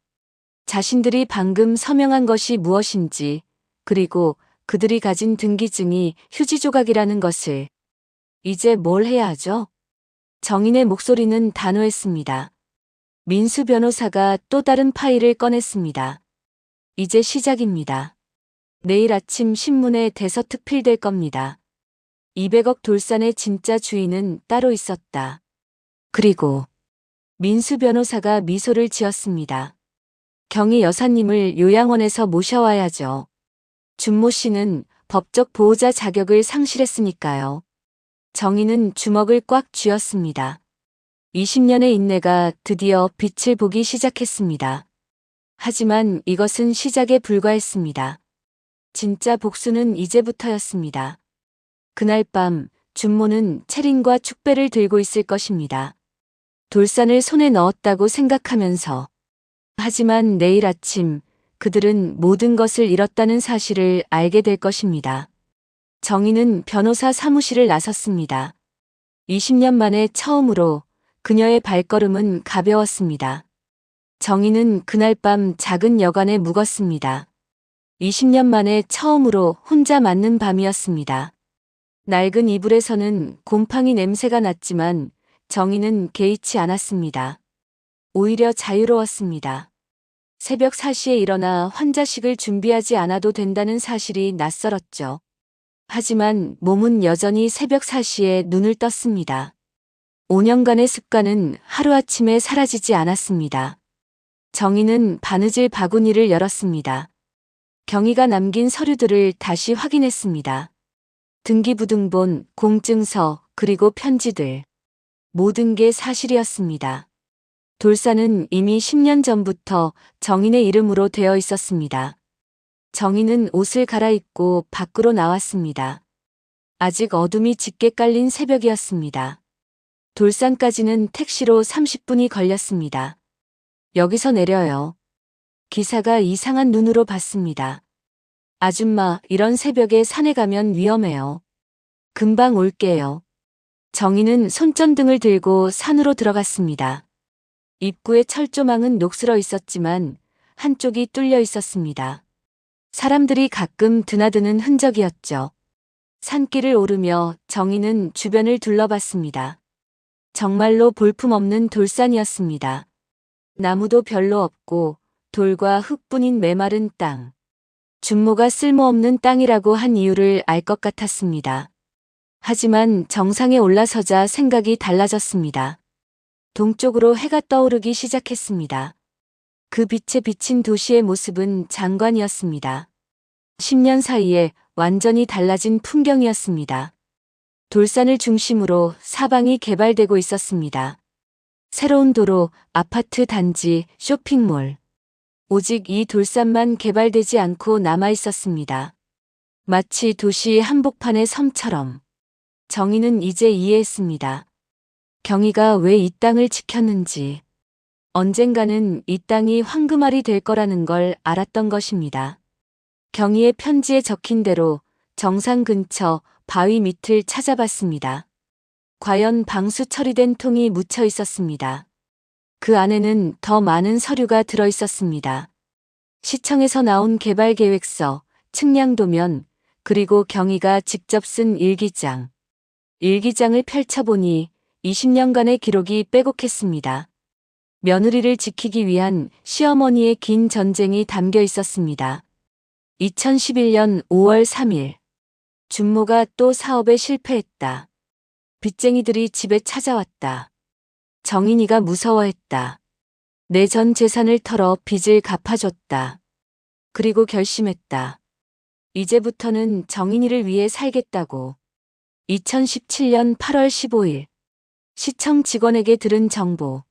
자신들이 방금 서명한 것이 무엇인지, 그리고 그들이 가진 등기증이 휴지 조각이라는 것을. 이제 뭘 해야 하죠? 정인의 목소리는 단호했습니다. 민수 변호사가 또 다른 파일을 꺼냈습니다. 이제 시작입니다. 내일 아침 신문에 대서특필될 겁니다. 200억 돌산의 진짜 주인은 따로 있었다. 그리고 민수 변호사가 미소를 지었습니다. 경희 여사님을 요양원에서 모셔와야죠. 준모 씨는 법적 보호자 자격을 상실했으니까요. 정희는 주먹을 꽉 쥐었습니다. 20년의 인내가 드디어 빛을 보기 시작했습니다. 하지만 이것은 시작에 불과했습니다. 진짜 복수는 이제부터였습니다. 그날 밤 준모는 채린과 축배를 들고 있을 것입니다. 돌산을 손에 넣었다고 생각하면서. 하지만 내일 아침 그들은 모든 것을 잃었다는 사실을 알게 될 것입니다. 정희는 변호사 사무실을 나섰습니다. 20년 만에 처음으로 그녀의 발걸음은 가벼웠습니다. 정희는 그날 밤 작은 여관에 묵었습니다. 20년 만에 처음으로 혼자 맞는 밤이었습니다. 낡은 이불에서는 곰팡이 냄새가 났지만 정희는 개의치 않았습니다. 오히려 자유로웠습니다. 새벽 4시에 일어나 환자식을 준비하지 않아도 된다는 사실이 낯설었죠. 하지만 몸은 여전히 새벽 4시에 눈을 떴습니다. 5년간의 습관은 하루아침에 사라지지 않았습니다. 정희는 바느질 바구니를 열었습니다. 경희가 남긴 서류들을 다시 확인했습니다. 등기부등본, 공증서, 그리고 편지들. 모든 게 사실이었습니다. 돌산은 이미 10년 전부터 정인의 이름으로 되어 있었습니다. 정인은 옷을 갈아입고 밖으로 나왔습니다. 아직 어둠이 짙게 깔린 새벽이었습니다. 돌산까지는 택시로 30분이 걸렸습니다. 여기서 내려요. 기사가 이상한 눈으로 봤습니다. 아줌마, 이런 새벽에 산에 가면 위험해요. 금방 올게요. 정희는 손전등을 들고 산으로 들어갔습니다. 입구의 철조망은 녹슬어 있었지만 한쪽이 뚫려 있었습니다. 사람들이 가끔 드나드는 흔적이었죠. 산길을 오르며 정희는 주변을 둘러봤습니다. 정말로 볼품없는 돌산이었습니다. 나무도 별로 없고 돌과 흙뿐인 메마른 땅. 준모가 쓸모없는 땅이라고 한 이유를 알 것 같았습니다. 하지만 정상에 올라서자 생각이 달라졌습니다. 동쪽으로 해가 떠오르기 시작했습니다. 그 빛에 비친 도시의 모습은 장관이었습니다. 10년 사이에 완전히 달라진 풍경이었습니다. 돌산을 중심으로 사방이 개발되고 있었습니다. 새로운 도로, 아파트 단지, 쇼핑몰. 오직 이 돌산만 개발되지 않고 남아 있었습니다. 마치 도시 한복판의 섬처럼. 정희는 이제 이해했습니다. 경희가 왜 이 땅을 지켰는지. 언젠가는 이 땅이 황금알이 될 거라는 걸 알았던 것입니다. 경희의 편지에 적힌 대로 정상 근처 바위 밑을 찾아봤습니다. 과연 방수 처리된 통이 묻혀 있었습니다. 그 안에는 더 많은 서류가 들어 있었습니다. 시청에서 나온 개발계획서, 측량도면, 그리고 경희가 직접 쓴 일기장. 일기장을 펼쳐보니 20년간의 기록이 빼곡했습니다. 며느리를 지키기 위한 시어머니의 긴 전쟁이 담겨 있었습니다. 2011년 5월 3일. 준모가 또 사업에 실패했다. 빚쟁이들이 집에 찾아왔다. 정인이가 무서워했다. 내 전 재산을 털어 빚을 갚아줬다. 그리고 결심했다. 이제부터는 정인이를 위해 살겠다고. 2017년 8월 15일. 시청 직원에게 들은 정보.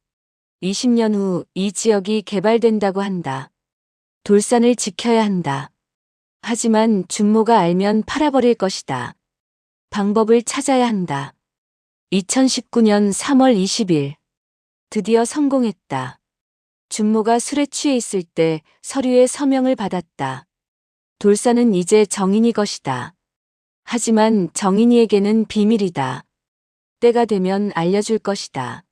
20년 후 이 지역이 개발된다고 한다. 돌산을 지켜야 한다. 하지만 준모가 알면 팔아버릴 것이다. 방법을 찾아야 한다. 2019년 3월 20일. 드디어 성공했다. 준모가 술에 취해 있을 때 서류에 서명을 받았다. 돌산은 이제 정인이 것이다. 하지만 정인이에게는 비밀이다. 때가 되면 알려줄 것이다.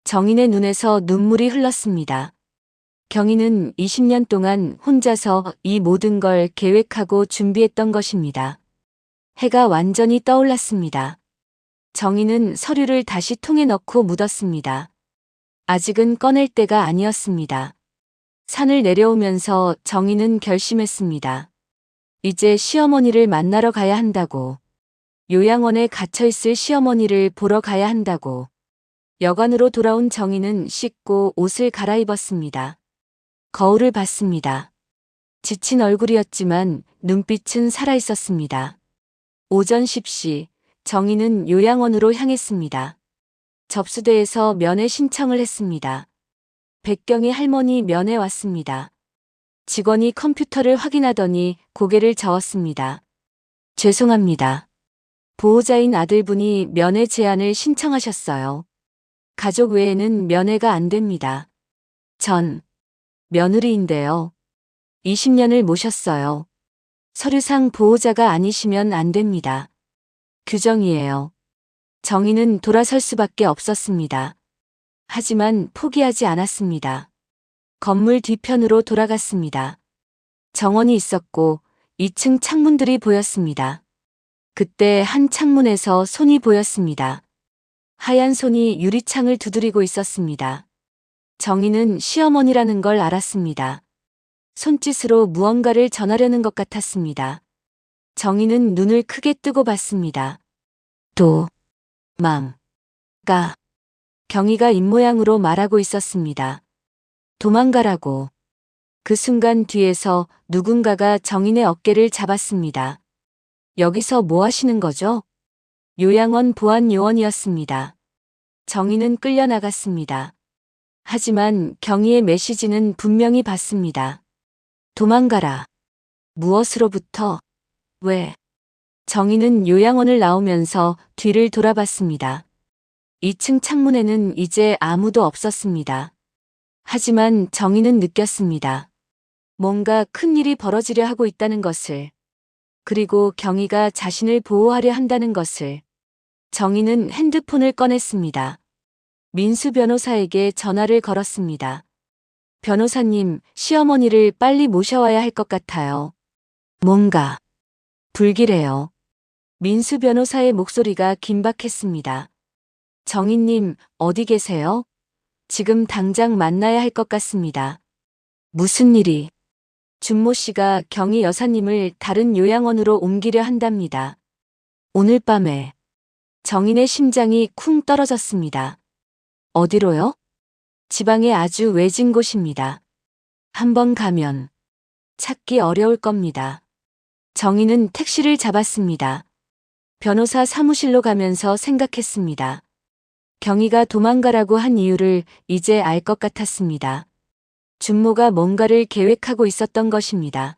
정인의 눈에서 눈물이 흘렀습니다. 경희는 20년 동안 혼자서 이 모든 걸 계획하고 준비했던 것입니다. 해가 완전히 떠올랐습니다. 정희는 서류를 다시 통에 넣고 묻었습니다. 아직은 꺼낼 때가 아니었습니다. 산을 내려오면서 정희는 결심했습니다. 이제 시어머니를 만나러 가야 한다고. 요양원에 갇혀있을 시어머니를 보러 가야 한다고. 여관으로 돌아온 정희는 씻고 옷을 갈아입었습니다. 거울을 봤습니다. 지친 얼굴이었지만 눈빛은 살아있었습니다. 오전 10시 정희는 요양원으로 향했습니다. 접수대에서 면회 신청을 했습니다. 백경희 할머니 면회 왔습니다. 직원이 컴퓨터를 확인하더니 고개를 저었습니다. 죄송합니다. 보호자인 아들분이 면회 제안을 신청하셨어요. 가족 외에는 면회가 안 됩니다. 전 며느리인데요. 20년을 모셨어요. 서류상 보호자가 아니시면 안 됩니다. 규정이에요. 정희는 돌아설 수밖에 없었습니다. 하지만 포기하지 않았습니다. 건물 뒤편으로 돌아갔습니다. 정원이 있었고 2층 창문들이 보였습니다. 그때 한 창문에서 손이 보였습니다. 하얀 손이 유리창을 두드리고 있었습니다. 정희는 시어머니라는 걸 알았습니다. 손짓으로 무언가를 전하려는 것 같았습니다. 정희는 눈을 크게 뜨고 봤습니다. 도망가. 경희가 입모양으로 말하고 있었습니다. 도망가라고. 그 순간 뒤에서 누군가가 정인의 어깨를 잡았습니다. 여기서 뭐 하시는 거죠? 요양원 보안 요원이었습니다. 정인은 끌려나갔습니다. 하지만 경희의 메시지는 분명히 받습니다. 도망가라. 무엇으로부터? 왜? 정희는 요양원을 나오면서 뒤를 돌아봤습니다. 2층 창문에는 이제 아무도 없었습니다. 하지만 정희는 느꼈습니다. 뭔가 큰 일이 벌어지려 하고 있다는 것을. 그리고 경희가 자신을 보호하려 한다는 것을. 정희는 핸드폰을 꺼냈습니다. 민수 변호사에게 전화를 걸었습니다. 변호사님, 시어머니를 빨리 모셔와야 할 것 같아요. 뭔가 불길해요. 민수 변호사의 목소리가 긴박했습니다. 정희님, 어디 계세요? 지금 당장 만나야 할 것 같습니다. 무슨 일이? 준모 씨가 경희 여사님을 다른 요양원으로 옮기려 한답니다. 오늘 밤에. 정인의 심장이 쿵 떨어졌습니다. 어디로요? 지방의 아주 외진 곳입니다. 한번 가면 찾기 어려울 겁니다. 정인은 택시를 잡았습니다. 변호사 사무실로 가면서 생각했습니다. 경희가 도망가라고 한 이유를 이제 알 것 같았습니다. 준모가 뭔가를 계획하고 있었던 것입니다.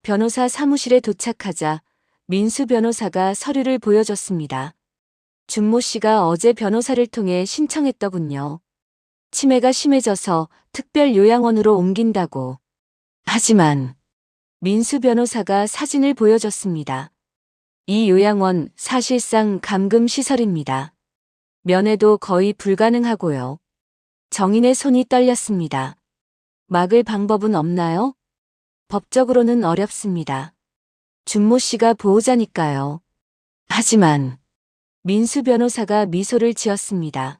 변호사 사무실에 도착하자 민수 변호사가 서류를 보여줬습니다. 준모 씨가 어제 변호사를 통해 신청했더군요. 치매가 심해져서 특별 요양원으로 옮긴다고. 하지만 민수 변호사가 사진을 보여줬습니다. 이 요양원 사실상 감금 시설입니다. 면회도 거의 불가능하고요. 정인의 손이 떨렸습니다. 막을 방법은 없나요? 법적으로는 어렵습니다. 준모 씨가 보호자니까요. 하지만 민수 변호사가 미소를 지었습니다.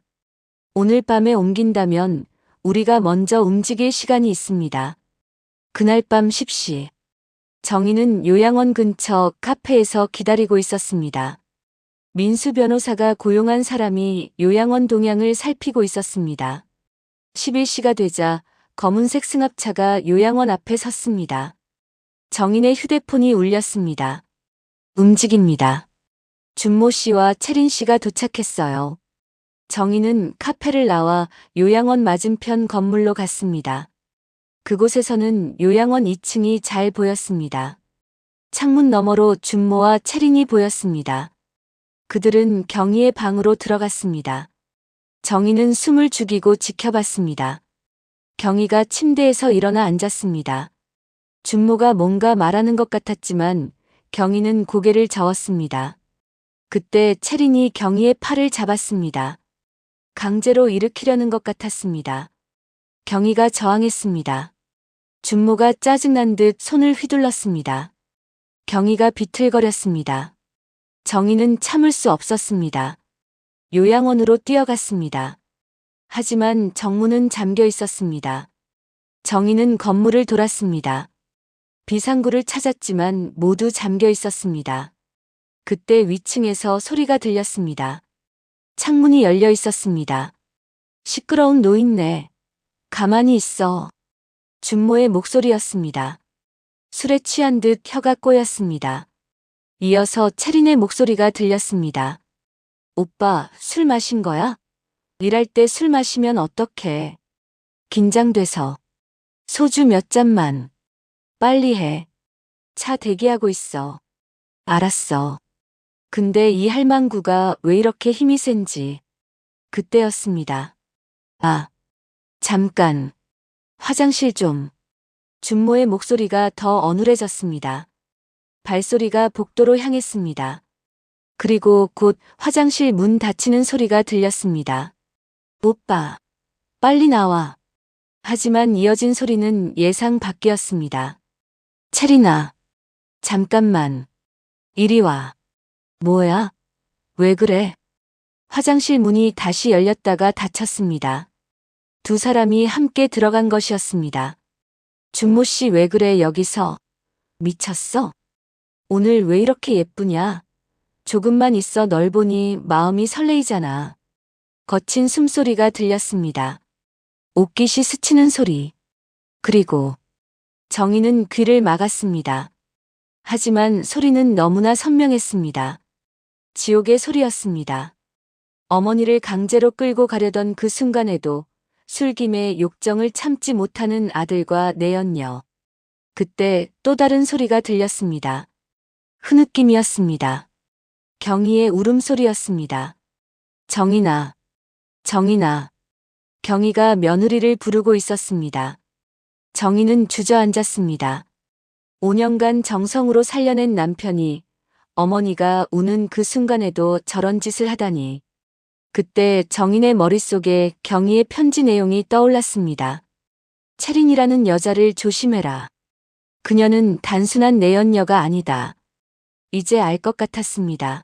오늘 밤에 옮긴다면 우리가 먼저 움직일 시간이 있습니다. 그날 밤 10시. 정희는 요양원 근처 카페에서 기다리고 있었습니다. 민수 변호사가 고용한 사람이 요양원 동향을 살피고 있었습니다. 11시가 되자 검은색 승합차가 요양원 앞에 섰습니다. 정인의 휴대폰이 울렸습니다. 움직입니다. 준모 씨와 채린 씨가 도착했어요. 정인은 카페를 나와 요양원 맞은편 건물로 갔습니다. 그곳에서는 요양원 2층이 잘 보였습니다. 창문 너머로 준모와 채린이 보였습니다. 그들은 경희의 방으로 들어갔습니다. 정희는 숨을 죽이고 지켜봤습니다. 경희가 침대에서 일어나 앉았습니다. 준모가 뭔가 말하는 것 같았지만 경희는 고개를 저었습니다. 그때 채린이 경희의 팔을 잡았습니다. 강제로 일으키려는 것 같았습니다. 경희가 저항했습니다. 준모가 짜증난 듯 손을 휘둘렀습니다. 경희가 비틀거렸습니다. 정희는 참을 수 없었습니다. 요양원으로 뛰어갔습니다. 하지만 정문은 잠겨 있었습니다. 정희는 건물을 돌았습니다. 비상구를 찾았지만 모두 잠겨 있었습니다. 그때 위층에서 소리가 들렸습니다. 창문이 열려 있었습니다. 시끄러운 노인네. 가만히 있어. 준모의 목소리였습니다. 술에 취한 듯 혀가 꼬였습니다. 이어서 채린의 목소리가 들렸습니다. 오빠, 술 마신 거야? 일할 때 술 마시면 어떡해. 긴장돼서. 소주 몇 잔만. 빨리 해. 차 대기하고 있어. 알았어. 근데 이 할망구가 왜 이렇게 힘이 센지. 그때였습니다. 아, 잠깐. 화장실 좀. 준모의 목소리가 더 어눌해졌습니다. 발소리가 복도로 향했습니다. 그리고 곧 화장실 문 닫히는 소리가 들렸습니다. 오빠, 빨리 나와. 하지만 이어진 소리는 예상 밖이었습니다. 채린아, 잠깐만. 이리 와. 뭐야? 왜 그래? 화장실 문이 다시 열렸다가 닫혔습니다. 두 사람이 함께 들어간 것이었습니다. 준모 씨 왜 그래 여기서? 미쳤어? 오늘 왜 이렇게 예쁘냐? 조금만 있어 널 보니 마음이 설레이잖아. 거친 숨소리가 들렸습니다. 옷깃이 스치는 소리. 그리고 정희는 귀를 막았습니다. 하지만 소리는 너무나 선명했습니다. 지옥의 소리였습니다. 어머니를 강제로 끌고 가려던 그 순간에도 술김에 욕정을 참지 못하는 아들과 내연녀. 그때 또 다른 소리가 들렸습니다. 흐느낌이었습니다. 경희의 울음소리였습니다. 정인아, 정인아. 경희가 며느리를 부르고 있었습니다. 정희는 주저앉았습니다. 5년간 정성으로 살려낸 남편이 어머니가 우는 그 순간에도 저런 짓을 하다니. 그때 정인의 머릿속에 경희의 편지 내용이 떠올랐습니다. 채린이라는 여자를 조심해라. 그녀는 단순한 내연녀가 아니다. 이제 알 것 같았습니다.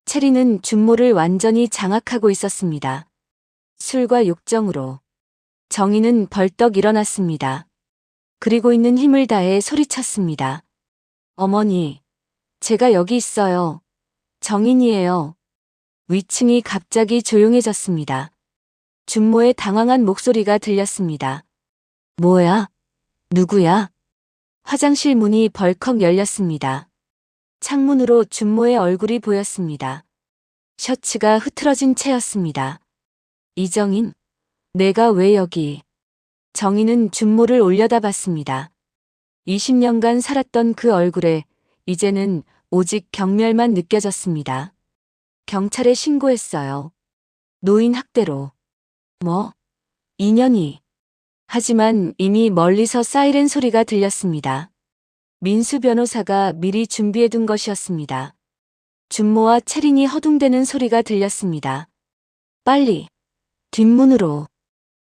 채린은 준모를 완전히 장악하고 있었습니다. 술과 욕정으로. 정희는 벌떡 일어났습니다. 그리고 있는 힘을 다해 소리쳤습니다. 어머니, 제가 여기 있어요. 정인이에요. 위층이 갑자기 조용해졌습니다. 준모의 당황한 목소리가 들렸습니다. 뭐야? 누구야? 화장실 문이 벌컥 열렸습니다. 창문으로 준모의 얼굴이 보였습니다. 셔츠가 흐트러진 채였습니다. 이정인, 내가 왜 여기? 정희는 준모를 올려다봤습니다. 20년간 살았던 그 얼굴에 이제는 오직 경멸만 느껴졌습니다. 경찰에 신고했어요. 노인 학대로. 뭐? 2년이. 하지만 이미 멀리서 사이렌 소리가 들렸습니다. 민수 변호사가 미리 준비해둔 것이었습니다. 준모와 채린이 허둥대는 소리가 들렸습니다. 빨리. 뒷문으로.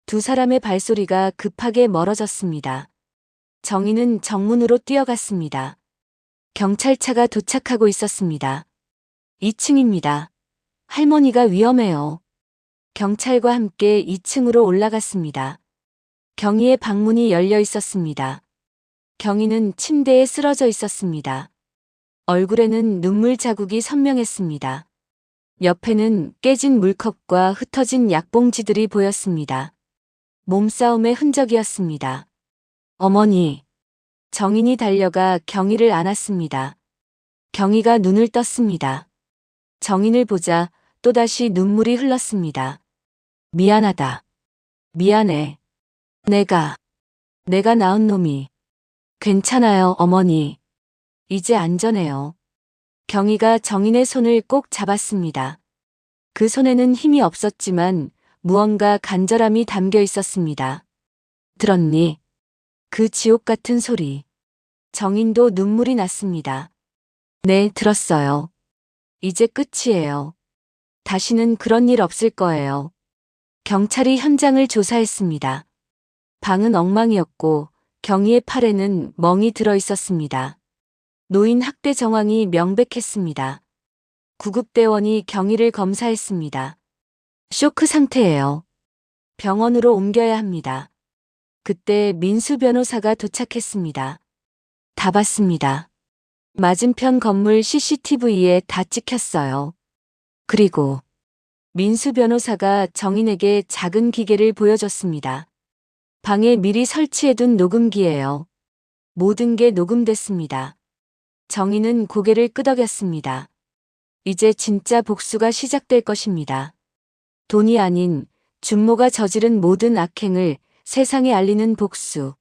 두 사람의 발소리가 급하게 멀어졌습니다. 정희는 정문으로 뛰어갔습니다. 경찰차가 도착하고 있었습니다. 2층입니다. 할머니가 위험해요. 경찰과 함께 2층으로 올라갔습니다. 경희의 방문이 열려 있었습니다. 경희는 침대에 쓰러져 있었습니다. 얼굴에는 눈물 자국이 선명했습니다. 옆에는 깨진 물컵과 흩어진 약봉지들이 보였습니다. 몸싸움의 흔적이었습니다. 어머니. 정인이 달려가 경희를 안았습니다. 경희가 눈을 떴습니다. 정인을 보자 또다시 눈물이 흘렀습니다. 미안하다. 미안해. 내가 낳은 놈이. 괜찮아요, 어머니. 이제 안전해요. 경희가 정인의 손을 꼭 잡았습니다. 그 손에는 힘이 없었지만 무언가 간절함이 담겨 있었습니다. 들었니? 그 지옥 같은 소리. 정인도 눈물이 났습니다. 네, 들었어요. 이제 끝이에요. 다시는 그런 일 없을 거예요. 경찰이 현장을 조사했습니다. 방은 엉망이었고 경희의 팔에는 멍이 들어 있었습니다. 노인 학대 정황이 명백했습니다. 구급대원이 경희를 검사했습니다. 쇼크 상태예요. 병원으로 옮겨야 합니다. 그때 민수 변호사가 도착했습니다. 다 봤습니다. 맞은편 건물 CCTV에 다 찍혔어요. 그리고 민수 변호사가 정인에게 작은 기계를 보여줬습니다. 방에 미리 설치해둔 녹음기예요. 모든 게 녹음됐습니다. 정인은 고개를 끄덕였습니다. 이제 진짜 복수가 시작될 것입니다. 돈이 아닌 준모가 저지른 모든 악행을 세상에 알리는 복수.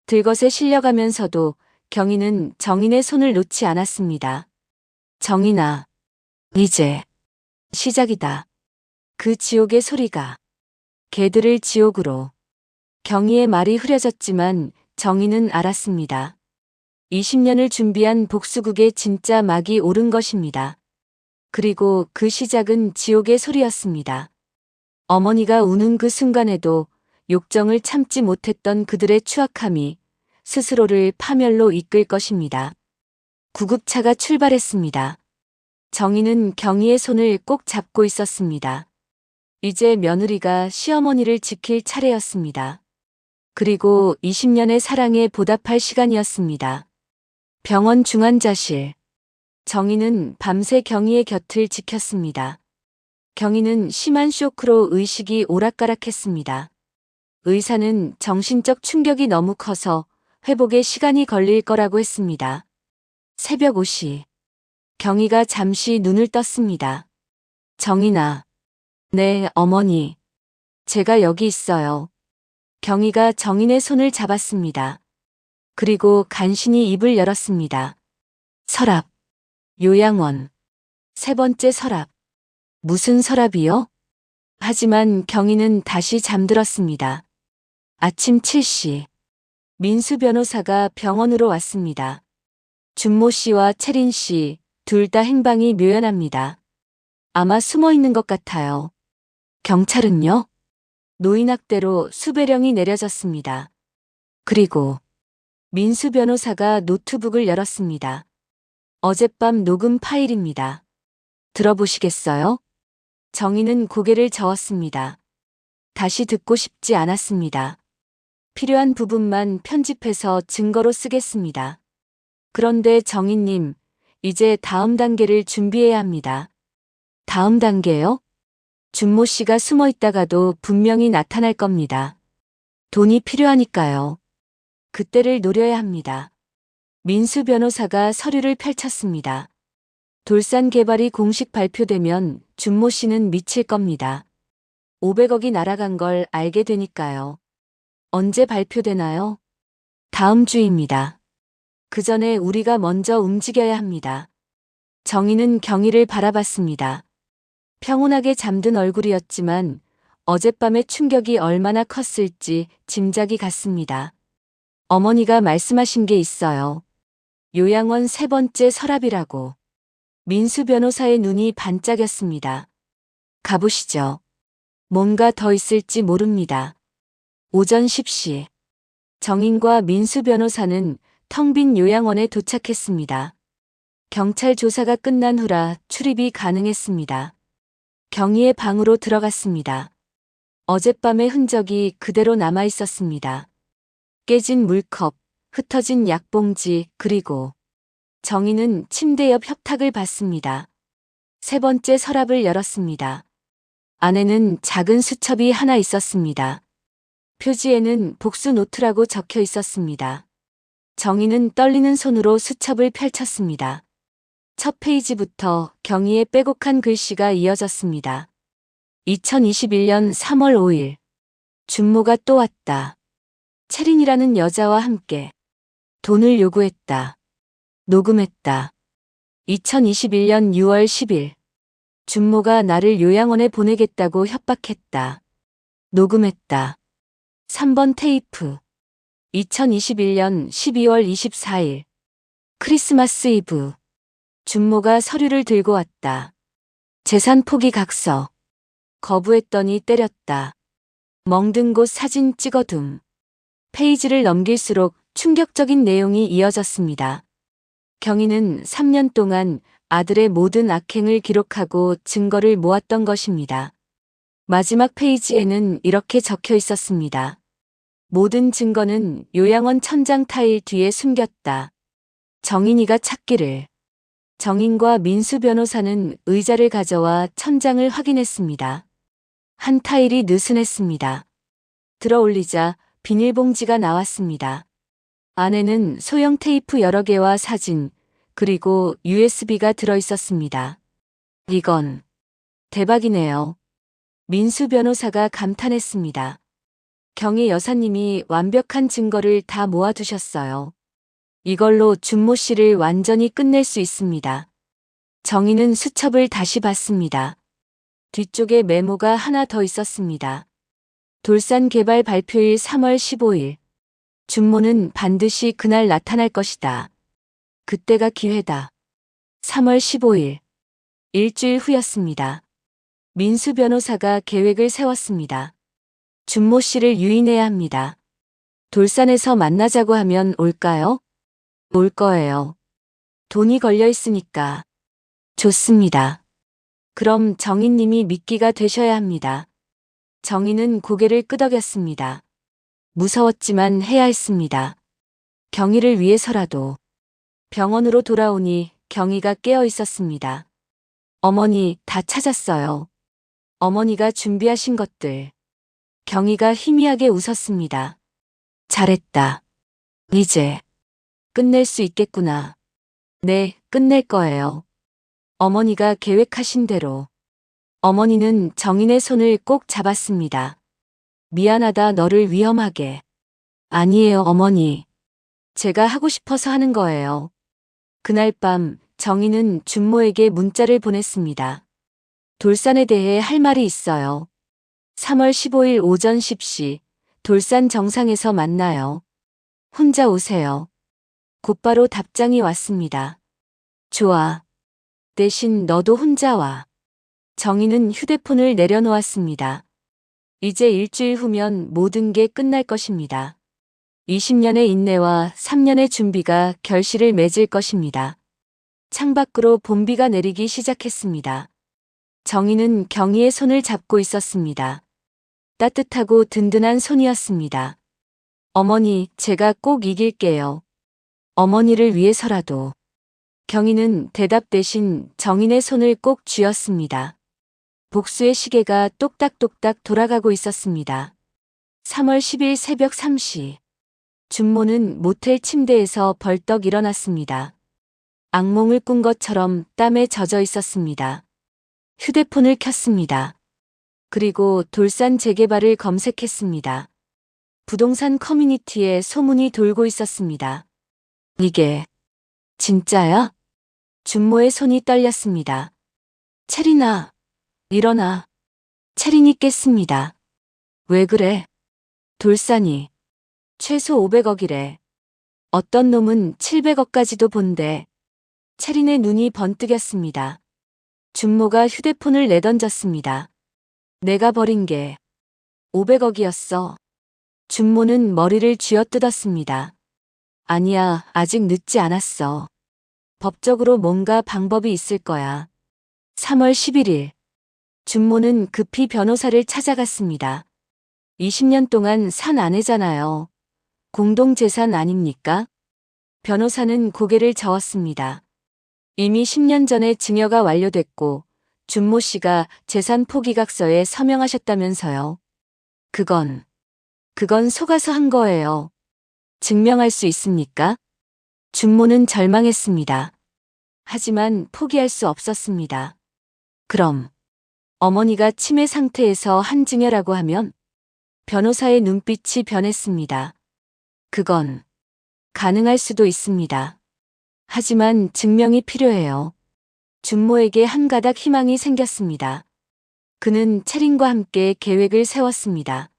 들것에 실려가면서도 경희는 정인의 손을 놓지 않았습니다. 정인아, 이제 시작이다. 그 지옥의 소리가 개들을 지옥으로. 경희의 말이 흐려졌지만 정인은 알았습니다. 20년을 준비한 복수국의 진짜 막이 오른 것입니다. 그리고 그 시작은 지옥의 소리였습니다. 어머니가 우는 그 순간에도 욕정을 참지 못했던 그들의 추악함이 스스로를 파멸로 이끌 것입니다. 구급차가 출발했습니다. 정인은 경희의 손을 꼭 잡고 있었습니다. 이제 며느리가 시어머니를 지킬 차례였습니다. 그리고 20년의 사랑에 보답할 시간이었습니다. 병원 중환자실. 정인은 밤새 경희의 곁을 지켰습니다. 경희는 심한 쇼크로 의식이 오락가락했습니다. 의사는 정신적 충격이 너무 커서 회복에 시간이 걸릴 거라고 했습니다. 새벽 5시. 경희가 잠시 눈을 떴습니다. 정인아. 네, 어머니. 제가 여기 있어요. 경희가 정인의 손을 잡았습니다. 그리고 간신히 입을 열었습니다. 서랍. 요양원. 세 번째 서랍. 무슨 서랍이요? 하지만 경희는 다시 잠들었습니다. 아침 7시. 민수 변호사가 병원으로 왔습니다. 준모 씨와 채린 씨, 둘 다 행방이 묘연합니다. 아마 숨어 있는 것 같아요. 경찰은요? 노인 학대로 수배령이 내려졌습니다. 그리고 민수 변호사가 노트북을 열었습니다. 어젯밤 녹음 파일입니다. 들어보시겠어요? 정인은 고개를 저었습니다. 다시 듣고 싶지 않았습니다. 필요한 부분만 편집해서 증거로 쓰겠습니다. 그런데 정인님, 이제 다음 단계를 준비해야 합니다. 다음 단계요? 준모 씨가 숨어 있다가도 분명히 나타날 겁니다. 돈이 필요하니까요. 그때를 노려야 합니다. 민수 변호사가 서류를 펼쳤습니다. 돌산 개발이 공식 발표되면 준모 씨는 미칠 겁니다. 500억이 날아간 걸 알게 되니까요. 언제 발표되나요? 다음 주입니다. 그 전에 우리가 먼저 움직여야 합니다. 정인은 경희를 바라봤습니다. 평온하게 잠든 얼굴이었지만 어젯밤의 충격이 얼마나 컸을지 짐작이 갔습니다. 어머니가 말씀하신 게 있어요. 요양원 세 번째 서랍이라고. 민수 변호사의 눈이 반짝였습니다. 가보시죠. 뭔가 더 있을지 모릅니다. 오전 10시. 정인과 민수 변호사는 텅 빈 요양원에 도착했습니다. 경찰 조사가 끝난 후라 출입이 가능했습니다. 경희의 방으로 들어갔습니다. 어젯밤의 흔적이 그대로 남아 있었습니다. 깨진 물컵, 흩어진 약봉지, 그리고 정인은 침대 옆 협탁을 봤습니다. 세 번째 서랍을 열었습니다. 안에는 작은 수첩이 하나 있었습니다. 표지에는 복수 노트라고 적혀 있었습니다. 정인은 떨리는 손으로 수첩을 펼쳤습니다. 첫 페이지부터 경희의 빼곡한 글씨가 이어졌습니다. 2021년 3월 5일. 준모가 또 왔다. 채린이라는 여자와 함께 돈을 요구했다. 녹음했다. 2021년 6월 10일. 준모가 나를 요양원에 보내겠다고 협박했다. 녹음했다. 3번 테이프. 2021년 12월 24일. 크리스마스 이브. 준모가 서류를 들고 왔다. 재산 포기 각서. 거부했더니 때렸다. 멍든 곳 사진 찍어둠. 페이지를 넘길수록 충격적인 내용이 이어졌습니다. 경위는 3년 동안 아들의 모든 악행을 기록하고 증거를 모았던 것입니다. 마지막 페이지에는 이렇게 적혀 있었습니다. 모든 증거는 요양원 천장 타일 뒤에 숨겼다. 정인이가 찾기를. 정인과 민수 변호사는 의자를 가져와 천장을 확인했습니다. 한 타일이 느슨했습니다. 들어올리자 비닐봉지가 나왔습니다. 안에는 소형 테이프 여러 개와 사진, 그리고 USB가 들어있었습니다. 이건 대박이네요. 민수 변호사가 감탄했습니다. 경희 여사님이 완벽한 증거를 다 모아두셨어요. 이걸로 준모 씨를 완전히 끝낼 수 있습니다. 정희는 수첩을 다시 봤습니다. 뒤쪽에 메모가 하나 더 있었습니다. 돌산 개발 발표일 3월 15일. 준모는 반드시 그날 나타날 것이다. 그때가 기회다. 3월 15일. 일주일 후였습니다. 민수 변호사가 계획을 세웠습니다. 준모 씨를 유인해야 합니다. 돌산에서 만나자고 하면 올까요? 올 거예요. 돈이 걸려 있으니까. 좋습니다. 그럼 정인님이 미끼가 되셔야 합니다. 정인은 고개를 끄덕였습니다. 무서웠지만 해야 했습니다. 경희를 위해서라도. 병원으로 돌아오니 경희가 깨어 있었습니다. 어머니, 다 찾았어요. 어머니가 준비하신 것들. 경희가 희미하게 웃었습니다. 잘했다. 이제 끝낼 수 있겠구나. 네, 끝낼 거예요. 어머니가 계획하신 대로. 어머니는 정인의 손을 꼭 잡았습니다. 미안하다, 너를 위험하게. 아니에요, 어머니. 제가 하고 싶어서 하는 거예요. 그날 밤 정인은 준모에게 문자를 보냈습니다. 돌산에 대해 할 말이 있어요. 3월 15일 오전 10시 돌산 정상에서 만나요. 혼자 오세요. 곧바로 답장이 왔습니다. 좋아. 대신 너도 혼자 와. 정인은 휴대폰을 내려놓았습니다. 이제 일주일 후면 모든 게 끝날 것입니다. 20년의 인내와 3년의 준비가 결실을 맺을 것입니다. 창밖으로 봄비가 내리기 시작했습니다. 정인은 경희의 손을 잡고 있었습니다. 따뜻하고 든든한 손이었습니다. 어머니, 제가 꼭 이길게요. 어머니를 위해서라도. 경희는 대답 대신 정인의 손을 꼭 쥐었습니다. 복수의 시계가 똑딱똑딱 돌아가고 있었습니다. 3월 10일 새벽 3시. 준모는 모텔 침대에서 벌떡 일어났습니다. 악몽을 꾼 것처럼 땀에 젖어 있었습니다. 휴대폰을 켰습니다. 그리고 돌산 재개발을 검색했습니다. 부동산 커뮤니티에 소문이 돌고 있었습니다. 이게 진짜야? 준모의 손이 떨렸습니다. 체리나, 일어나. 체린이 깼습니다. 왜 그래? 돌산이 최소 500억이래. 어떤 놈은 700억까지도 본대. 체린의 눈이 번뜩였습니다. 준모가 휴대폰을 내던졌습니다. 내가 버린 게 500억이었어. 준모는 머리를 쥐어뜯었습니다. 아니야, 아직 늦지 않았어. 법적으로 뭔가 방법이 있을 거야. 3월 11일. 준모는 급히 변호사를 찾아갔습니다. 20년 동안 산 아내잖아요. 공동재산 아닙니까? 변호사는 고개를 저었습니다. 이미 10년 전에 증여가 완료됐고 준모 씨가 재산 포기각서에 서명하셨다면서요. 그건 속아서 한 거예요. 증명할 수 있습니까? 준모는 절망했습니다. 하지만 포기할 수 없었습니다. 그럼 어머니가 치매 상태에서 한 증여라고 하면? 변호사의 눈빛이 변했습니다. 그건 가능할 수도 있습니다. 하지만 증명이 필요해요. 준모에게 한 가닥 희망이 생겼습니다. 그는 체린과 함께 계획을 세웠습니다.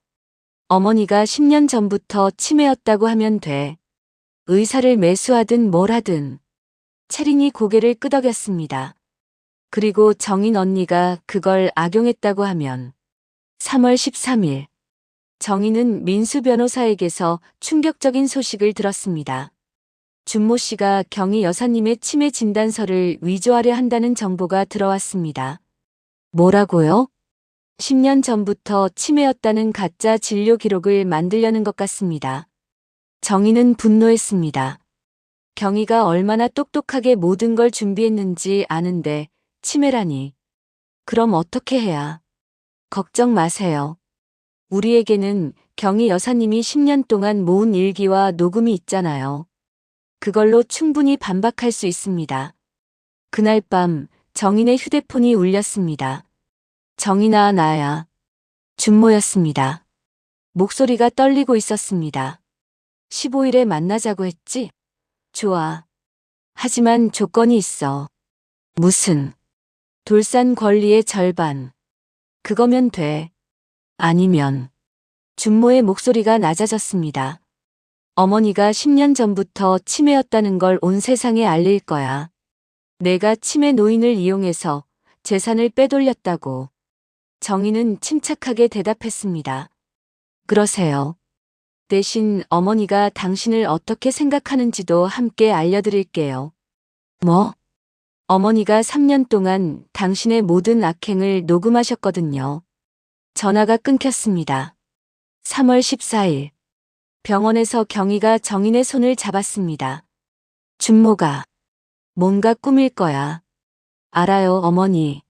어머니가 10년 전부터 치매였다고 하면 돼. 의사를 매수하든 뭘 하든. 체린이 고개를 끄덕였습니다. 그리고 정인 언니가 그걸 악용했다고 하면 3월 13일 정희는 민수 변호사에게서 충격적인 소식을 들었습니다. 준모 씨가 경희 여사님의 치매 진단서를 위조하려 한다는 정보가 들어왔습니다. 뭐라고요? 10년 전부터 치매였다는 가짜 진료 기록을 만들려는 것 같습니다. 정희는 분노했습니다. 경희가 얼마나 똑똑하게 모든 걸 준비했는지 아는데 치매라니. 그럼 어떻게 해야? 걱정 마세요. 우리에게는 경희 여사님이 10년 동안 모은 일기와 녹음이 있잖아요. 그걸로 충분히 반박할 수 있습니다. 그날 밤 정인의 휴대폰이 울렸습니다. 정인아, 나야. 준모였습니다. 목소리가 떨리고 있었습니다. 15일에 만나자고 했지? 좋아. 하지만 조건이 있어. 무슨? 돌산 권리의 절반. 그거면 돼. 아니면. 준모의 목소리가 낮아졌습니다. 어머니가 10년 전부터 치매였다는 걸 온 세상에 알릴 거야. 내가 치매 노인을 이용해서 재산을 빼돌렸다고. 정희는 침착하게 대답했습니다. 그러세요. 대신 어머니가 당신을 어떻게 생각하는지도 함께 알려드릴게요. 뭐? 어머니가 3년 동안 당신의 모든 악행을 녹음하셨거든요. 전화가 끊겼습니다. 3월 14일. 병원에서 경희가 정인의 손을 잡았습니다. 준모가 뭔가 꾸밀 거야. 알아요, 어머니.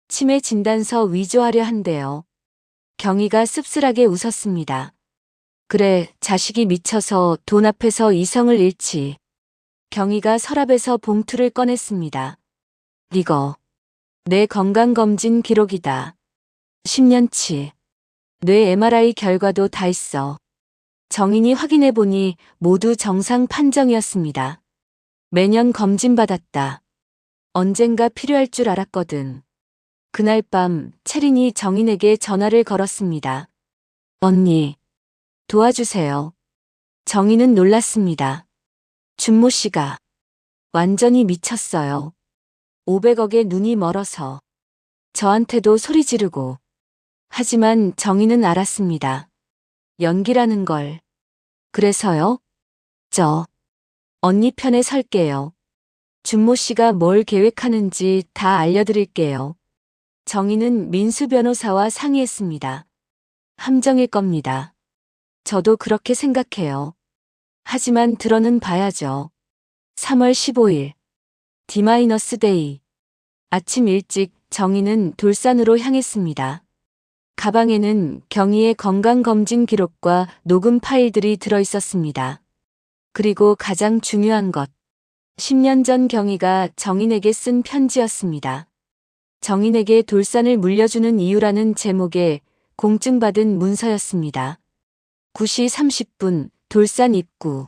치매 진단서 위조하려 한대요. 경희가 씁쓸하게 웃었습니다. 그래, 자식이 미쳐서 돈 앞에서 이성을 잃지. 경희가 서랍에서 봉투를 꺼냈습니다. 이거 내 건강검진 기록이다. 10년치. 뇌 MRI 결과도 다 있어. 정인이 확인해보니 모두 정상 판정이었습니다. 매년 검진받았다. 언젠가 필요할 줄 알았거든. 그날 밤 채린이 정인에게 전화를 걸었습니다. 언니, 도와주세요. 정인은 놀랐습니다. 준모 씨가 완전히 미쳤어요. 500억에 눈이 멀어서 저한테도 소리 지르고. 하지만 정인은 알았습니다. 연기라는 걸. 그래서요? 저 언니 편에 설게요. 준모 씨가 뭘 계획하는지 다 알려드릴게요. 정희는 민수 변호사와 상의했습니다. 함정일 겁니다. 저도 그렇게 생각해요. 하지만 들어는 봐야죠. 3월 15일. D-데이. 아침 일찍 정희는 돌산으로 향했습니다. 가방에는 경희의 건강검진 기록과 녹음 파일들이 들어있었습니다. 그리고 가장 중요한 것. 10년 전 경희가 정인에게 쓴 편지였습니다. 정인에게 돌산을 물려주는 이유라는 제목의 공증받은 문서였습니다. 9시 30분 돌산 입구.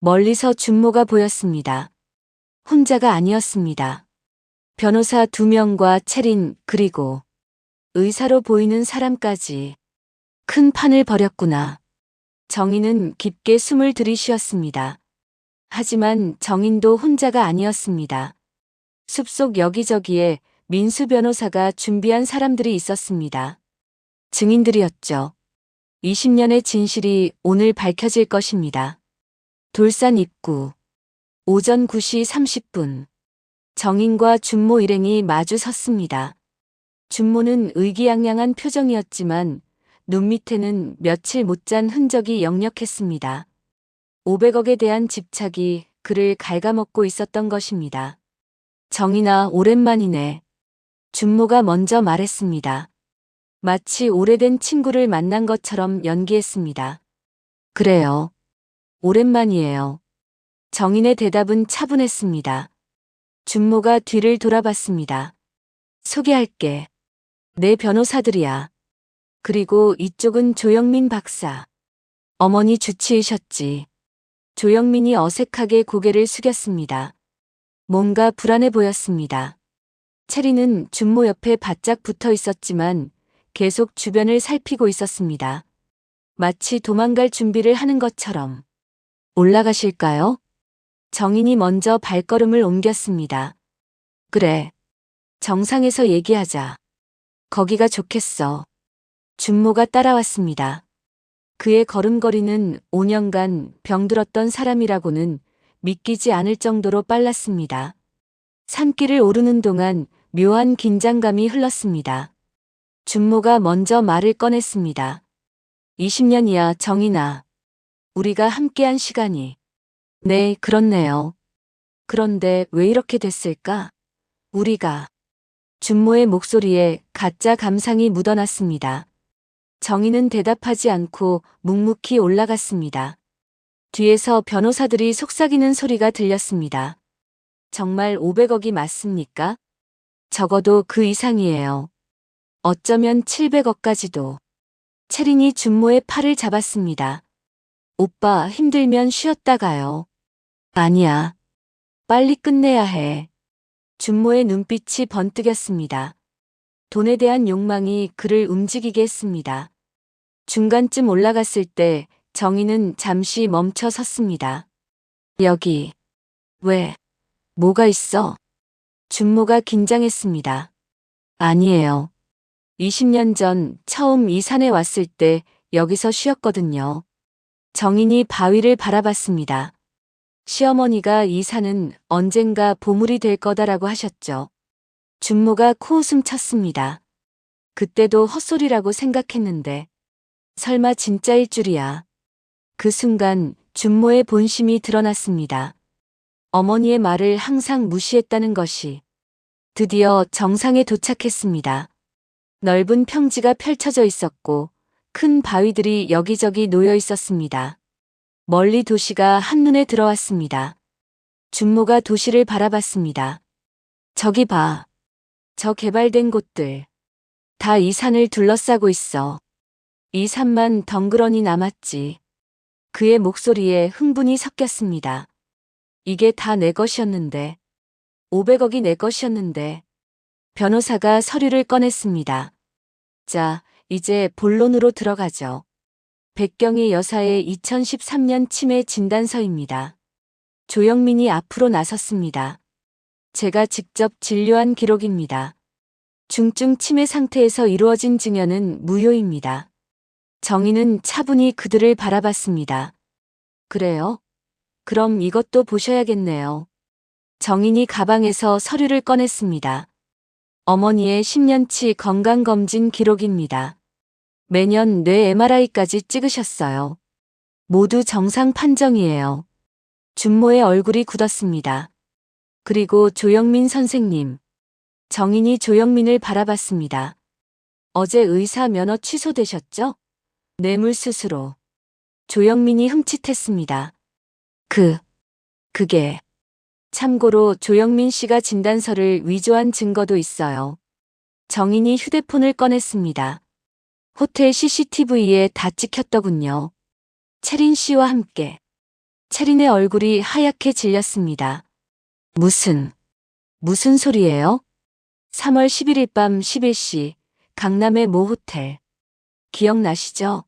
멀리서 준모가 보였습니다. 혼자가 아니었습니다. 변호사 2명과 채린 그리고 의사로 보이는 사람까지. 큰 판을 벌였구나. 정인은 깊게 숨을 들이쉬었습니다. 하지만 정인도 혼자가 아니었습니다. 숲속 여기저기에 민수 변호사가 준비한 사람들이 있었습니다. 증인들이었죠. 20년의 진실이 오늘 밝혀질 것입니다. 돌산 입구. 오전 9시 30분. 정인과 준모 일행이 마주 섰습니다. 준모는 의기양양한 표정이었지만 눈 밑에는 며칠 못 잔 흔적이 역력했습니다. 500억에 대한 집착이 그를 갉아먹고 있었던 것입니다. 정인아, 오랜만이네. 준모가 먼저 말했습니다. 마치 오래된 친구를 만난 것처럼 연기했습니다. 그래요. 오랜만이에요. 정인의 대답은 차분했습니다. 준모가 뒤를 돌아봤습니다. 소개할게. 내 변호사들이야. 그리고 이쪽은 조영민 박사. 어머니 주치의셨지. 조영민이 어색하게 고개를 숙였습니다. 뭔가 불안해 보였습니다. 채리는 준모 옆에 바짝 붙어 있었지만 계속 주변을 살피고 있었습니다. 마치 도망갈 준비를 하는 것처럼. 올라가실까요? 정인이 먼저 발걸음을 옮겼습니다. 그래. 정상에서 얘기하자. 거기가 좋겠어. 준모가 따라왔습니다. 그의 걸음걸이는 5년간 병들었던 사람이라고는 믿기지 않을 정도로 빨랐습니다. 산길을 오르는 동안 묘한 긴장감이 흘렀습니다. 준모가 먼저 말을 꺼냈습니다. 20년이야, 정인아. 우리가 함께한 시간이. 네, 그렇네요. 그런데 왜 이렇게 됐을까? 우리가. 준모의 목소리에 가짜 감상이 묻어났습니다. 정인은 대답하지 않고 묵묵히 올라갔습니다. 뒤에서 변호사들이 속삭이는 소리가 들렸습니다. 정말 500억이 맞습니까? 적어도 그 이상이에요. 어쩌면 700억까지도. 채린이 준모의 팔을 잡았습니다. 오빠, 힘들면 쉬었다 가요. 아니야. 빨리 끝내야 해. 준모의 눈빛이 번뜩였습니다. 돈에 대한 욕망이 그를 움직이게 했습니다. 중간쯤 올라갔을 때 정인은 잠시 멈춰 섰습니다. 여기. 왜? 뭐가 있어? 준모가 긴장했습니다. 아니에요. 20년 전 처음 이 산에 왔을 때 여기서 쉬었거든요. 정인이 바위를 바라봤습니다. 시어머니가 이 산은 언젠가 보물이 될 거다라고 하셨죠. 준모가 코웃음 쳤습니다. 그때도 헛소리라고 생각했는데 설마 진짜일 줄이야. 그 순간 준모의 본심이 드러났습니다. 어머니의 말을 항상 무시했다는 것이 드디어 정상에 도착했습니다. 넓은 평지가 펼쳐져 있었고 큰 바위들이 여기저기 놓여 있었습니다. 멀리 도시가 한눈에 들어왔습니다. 준모가 도시를 바라봤습니다. 저기 봐. 저 개발된 곳들. 다 이 산을 둘러싸고 있어. 이 산만 덩그러니 남았지. 그의 목소리에 흥분이 섞였습니다. 이게 다 내 것이었는데. 500억이 내 것이었는데. 변호사가 서류를 꺼냈습니다. 자, 이제 본론으로 들어가죠. 백경희 여사의 2013년 치매 진단서입니다. 조영민이 앞으로 나섰습니다. 제가 직접 진료한 기록입니다. 중증 치매 상태에서 이루어진 증여는 무효입니다. 정인은 차분히 그들을 바라봤습니다. 그래요? 그럼 이것도 보셔야겠네요. 정인이 가방에서 서류를 꺼냈습니다. 어머니의 10년치 건강검진 기록입니다. 매년 뇌 MRI까지 찍으셨어요. 모두 정상 판정이에요. 준모의 얼굴이 굳었습니다. 그리고 조영민 선생님. 정인이 조영민을 바라봤습니다. 어제 의사 면허 취소되셨죠? 뇌물수수로. 조영민이 흠칫했습니다. 그게. 참고로 조영민 씨가 진단서를 위조한 증거도 있어요. 정인이 휴대폰을 꺼냈습니다. 호텔 CCTV에 다 찍혔더군요. 채린 씨와 함께. 채린의 얼굴이 하얗게 질렸습니다. 무슨 소리예요? 3월 11일 밤 11시 강남의 모 호텔. 기억나시죠?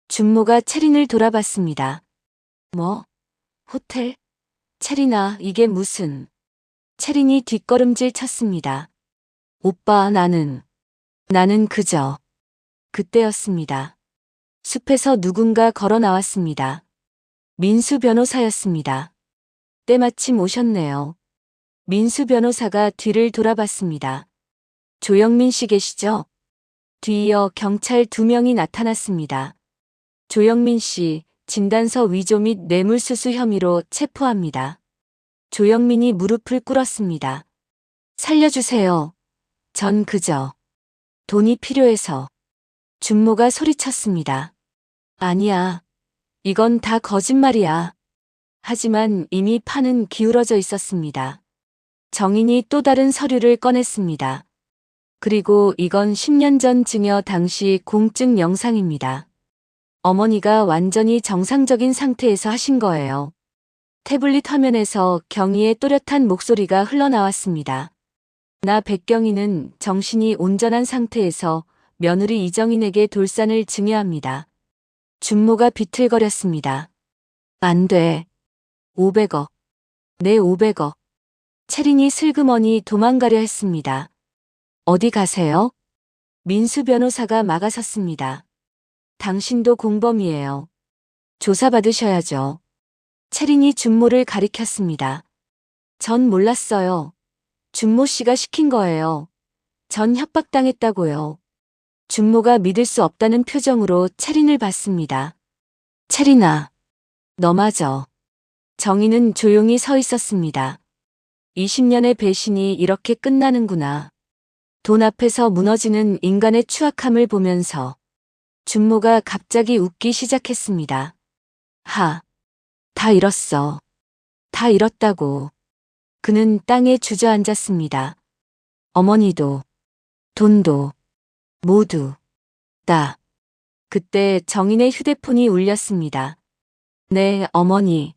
준모가 채린을 돌아봤습니다. 뭐? 호텔? 채린아, 이게 무슨... 채린이 뒷걸음질 쳤습니다. 오빠, 나는 그저... 그때였습니다. 숲에서 누군가 걸어 나왔습니다. 민수 변호사였습니다. 때마침 오셨네요. 민수 변호사가 뒤를 돌아봤습니다. 조영민 씨 계시죠? 뒤이어 경찰 2명이 나타났습니다. 조영민 씨, 진단서 위조 및 뇌물수수 혐의로 체포합니다. 조영민이 무릎을 꿇었습니다. 살려주세요. 전 그저 돈이 필요해서. 준모가 소리쳤습니다. 아니야. 이건 다 거짓말이야. 하지만 이미 판은 기울어져 있었습니다. 정인이 또 다른 서류를 꺼냈습니다. 그리고 이건 10년 전 증여 당시 공증 영상입니다. 어머니가 완전히 정상적인 상태에서 하신 거예요. 태블릿 화면에서 경희의 또렷한 목소리가 흘러나왔습니다. 나 백경희는 정신이 온전한 상태에서 며느리 이정인에게 돌산을 증여합니다. 준모가 비틀거렸습니다. 안 돼. 500억. 내 500억. 채린이 슬그머니 도망가려 했습니다. 어디 가세요? 민수 변호사가 막아섰습니다. 당신도 공범이에요. 조사받으셔야죠. 채린이 준모를 가리켰습니다. 전 몰랐어요. 준모 씨가 시킨 거예요. 전 협박당했다고요. 준모가 믿을 수 없다는 표정으로 채린을 봤습니다. 채린아, 너 맞아. 정희는 조용히 서 있었습니다. 20년의 배신이 이렇게 끝나는구나. 돈 앞에서 무너지는 인간의 추악함을 보면서 준모가 갑자기 웃기 시작했습니다. 다 잃었어. 다 잃었다고. 그는 땅에 주저앉았습니다. 어머니도, 돈도, 모두, 다. 그때 정인의 휴대폰이 울렸습니다. 네, 어머니.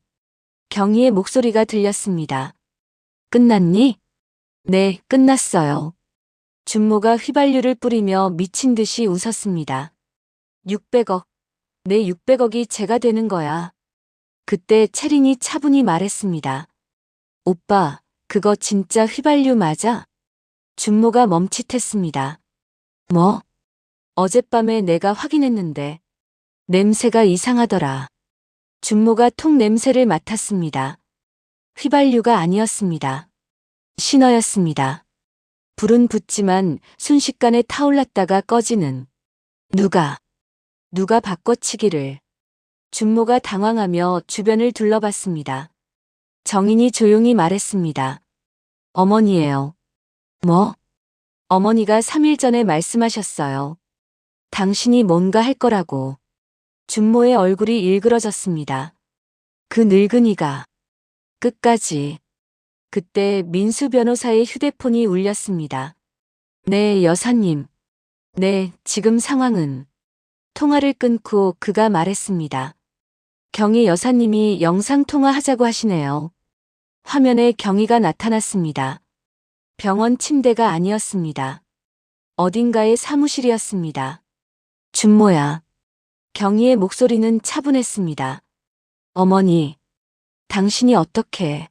경희의 목소리가 들렸습니다. 끝났니? 네, 끝났어요. 준모가 휘발유를 뿌리며 미친 듯이 웃었습니다. 600억. 내 600억이 제가 되는 거야. 그때 채린이 차분히 말했습니다. 오빠, 그거 진짜 휘발유 맞아? 준모가 멈칫했습니다. 뭐? 어젯밤에 내가 확인했는데 냄새가 이상하더라. 준모가 통 냄새를 맡았습니다. 휘발유가 아니었습니다. 신어였습니다. 불은 붙지만 순식간에 타올랐다가 꺼지는. 누가 바꿔치기를. 준모가 당황하며 주변을 둘러봤습니다. 정인이 조용히 말했습니다. 어머니예요. 뭐? 어머니가 3일 전에 말씀하셨어요. 당신이 뭔가 할 거라고. 준모의 얼굴이 일그러졌습니다. 그 늙은이가. 끝까지. 그때 민수 변호사의 휴대폰이 울렸습니다. 네, 여사님. 네, 지금 상황은. 통화를 끊고 그가 말했습니다. 경희 여사님이 영상통화하자고 하시네요. 화면에 경희가 나타났습니다. 병원 침대가 아니었습니다. 어딘가의 사무실이었습니다. 준모야. 경희의 목소리는 차분했습니다. 어머니, 당신이 어떻게.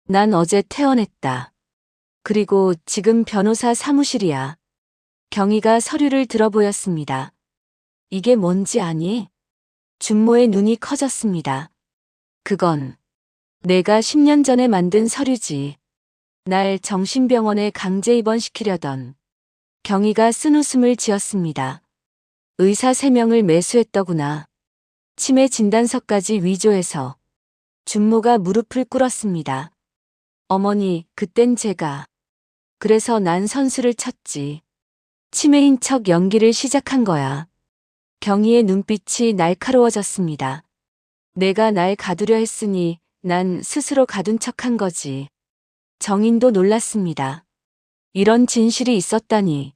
난 어제 퇴원했다. 그리고 지금 변호사 사무실이야. 경희가 서류를 들어보였습니다. 이게 뭔지 아니? 준모의 눈이 커졌습니다. 그건 내가 10년 전에 만든 서류지. 날 정신병원에 강제 입원시키려던. 경희가 쓴웃음을 지었습니다. 의사 3명을 매수했더구나. 치매 진단서까지 위조해서. 준모가 무릎을 꿇었습니다. 어머니, 그땐 제가. 그래서 난 선수를 쳤지. 치매인 척 연기를 시작한 거야. 경희의 눈빛이 날카로워졌습니다. 내가 날 가두려 했으니 난 스스로 가둔 척한 거지. 정인도 놀랐습니다. 이런 진실이 있었다니.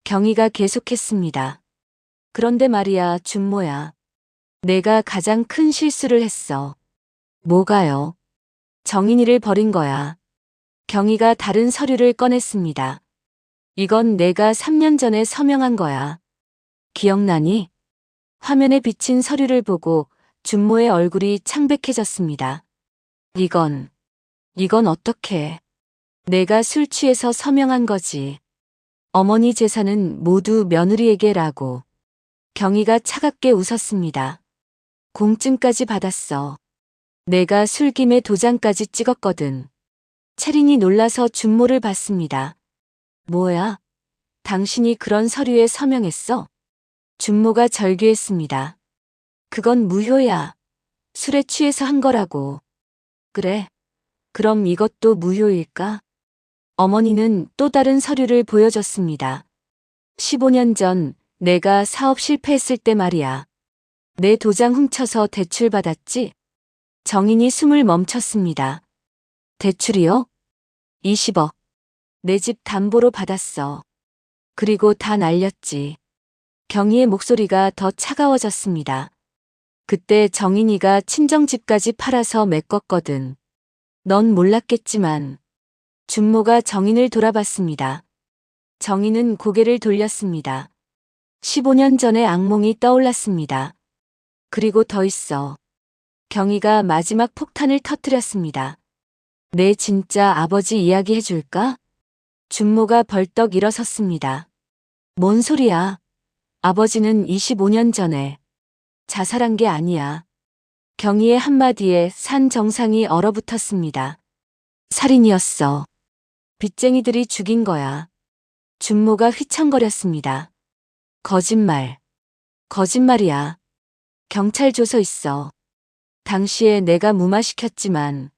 경희가 계속했습니다. 그런데 말이야, 준모야. 내가 가장 큰 실수를 했어. 뭐가요? 정인이를 버린 거야. 경희가 다른 서류를 꺼냈습니다. 이건 내가 3년 전에 서명한 거야. 기억나니? 화면에 비친 서류를 보고 준모의 얼굴이 창백해졌습니다. 이건 어떻게. 내가 술 취해서 서명한 거지. 어머니 재산은 모두 며느리에게라고. 경희가 차갑게 웃었습니다. 공증까지 받았어. 내가 술김에 도장까지 찍었거든. 채린이 놀라서 준모를 봤습니다. 뭐야? 당신이 그런 서류에 서명했어? 준모가 절규했습니다. 그건 무효야. 술에 취해서 한 거라고. 그래? 그럼 이것도 무효일까? 어머니는 또 다른 서류를 보여줬습니다. 15년 전 내가 사업 실패했을 때 말이야. 내 도장 훔쳐서 대출 받았지? 정인이 숨을 멈췄습니다. 대출이요? 20억. 내 집 담보로 받았어. 그리고 다 날렸지. 경희의 목소리가 더 차가워졌습니다. 그때 정인이가 친정집까지 팔아서 메꿨거든. 넌 몰랐겠지만. 준모가 정인을 돌아봤습니다. 정인은 고개를 돌렸습니다. 15년 전의 악몽이 떠올랐습니다. 그리고 더 있어. 경희가 마지막 폭탄을 터뜨렸습니다. 내 진짜 아버지 이야기 해줄까? 준모가 벌떡 일어섰습니다. 뭔 소리야? 아버지는 25년 전에 자살한 게 아니야. 경희의 한마디에 산 정상이 얼어붙었습니다. 살인이었어. 빚쟁이들이 죽인 거야. 준모가 휘청거렸습니다. 거짓말. 거짓말이야. 경찰 조서 있어. 당시에 내가 무마시켰지만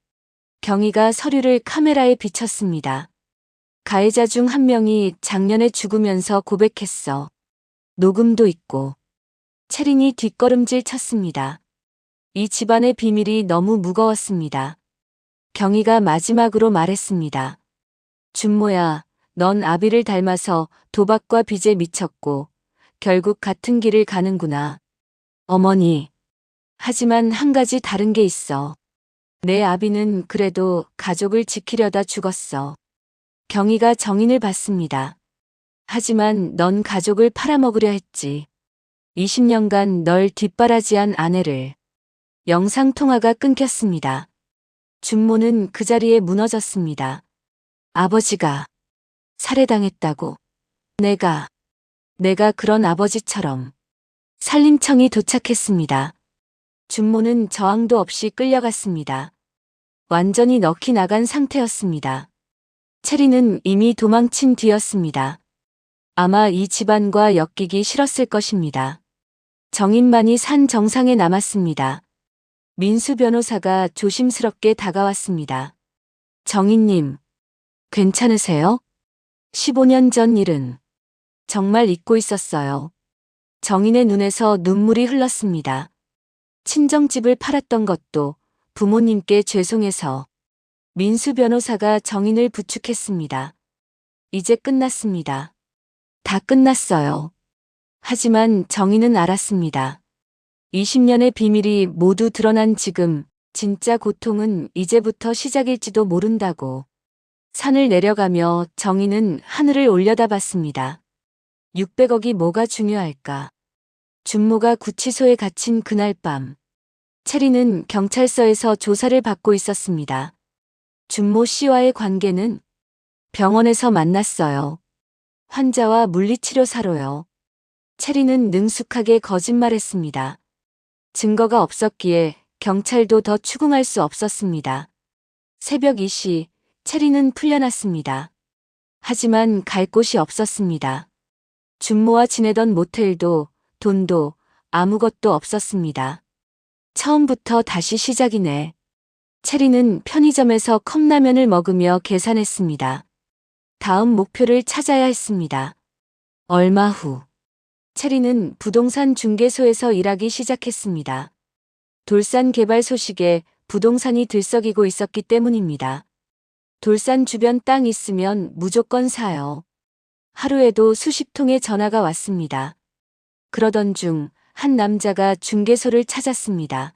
경희가 서류를 카메라에 비쳤습니다. 가해자 중 한 명이 작년에 죽으면서 고백했어. 녹음도 있고. 채린이 뒷걸음질 쳤습니다. 이 집안의 비밀이 너무 무거웠습니다. 경희가 마지막으로 말했습니다. 준모야, 넌 아비를 닮아서 도박과 빚에 미쳤고 결국 같은 길을 가는구나. 어머니. 하지만 한 가지 다른 게 있어. 내 아비는 그래도 가족을 지키려다 죽었어. 경희가 정인을 받습니다. 하지만 넌 가족을 팔아먹으려 했지. 20년간 널 뒷바라지한 아내를. 영상통화가 끊겼습니다. 준모는 그 자리에 무너졌습니다. 아버지가 살해당했다고. 내가 그런 아버지처럼. 산림청이 도착했습니다. 준모는 저항도 없이 끌려갔습니다. 완전히 넋이 나간 상태였습니다. 채리는 이미 도망친 뒤였습니다. 아마 이 집안과 엮이기 싫었을 것입니다. 정인만이 산 정상에 남았습니다. 민수 변호사가 조심스럽게 다가왔습니다. 정인님, 괜찮으세요? 15년 전 일은 정말 잊고 있었어요. 정인의 눈에서 눈물이 흘렀습니다. 친정집을 팔았던 것도 부모님께 죄송해서. 민수 변호사가 정인을 부축했습니다. 이제 끝났습니다. 다 끝났어요. 하지만 정인은 알았습니다. 20년의 비밀이 모두 드러난 지금 진짜 고통은 이제부터 시작일지도 모른다고. 산을 내려가며 정인은 하늘을 올려다봤습니다. 600억이 뭐가 중요할까? 준모가 구치소에 갇힌 그날 밤. 채리는 경찰서에서 조사를 받고 있었습니다. 준모 씨와의 관계는 병원에서 만났어요. 환자와 물리치료사로요. 채리는 능숙하게 거짓말했습니다. 증거가 없었기에 경찰도 더 추궁할 수 없었습니다. 새벽 2시, 채리는 풀려났습니다. 하지만 갈 곳이 없었습니다. 준모와 지내던 모텔도 돈도 아무것도 없었습니다. 처음부터 다시 시작이네. 채리는 편의점에서 컵라면을 먹으며 계산했습니다. 다음 목표를 찾아야 했습니다. 얼마 후, 채리는 부동산 중개소에서 일하기 시작했습니다. 돌산 개발 소식에 부동산이 들썩이고 있었기 때문입니다. 돌산 주변 땅 있으면 무조건 사요. 하루에도 수십 통의 전화가 왔습니다. 그러던 중 한 남자가 중개소를 찾았습니다.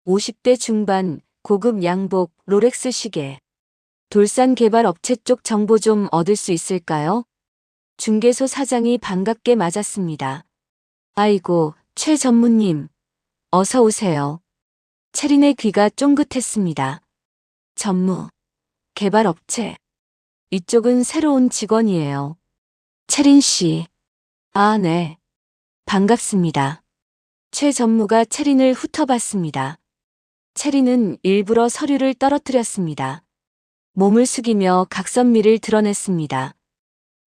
50대 중반, 고급 양복, 롤렉스 시계. 돌산 개발 업체 쪽 정보 좀 얻을 수 있을까요? 중개소 사장이 반갑게 맞았습니다. 아이고, 최 전무님. 어서 오세요. 채린의 귀가 쫑긋했습니다. 전무. 개발 업체. 이쪽은 새로운 직원이에요. 채린 씨. 아, 네. 반갑습니다. 최 전무가 채린을 훑어봤습니다. 채린은 일부러 서류를 떨어뜨렸습니다. 몸을 숙이며 각선미를 드러냈습니다.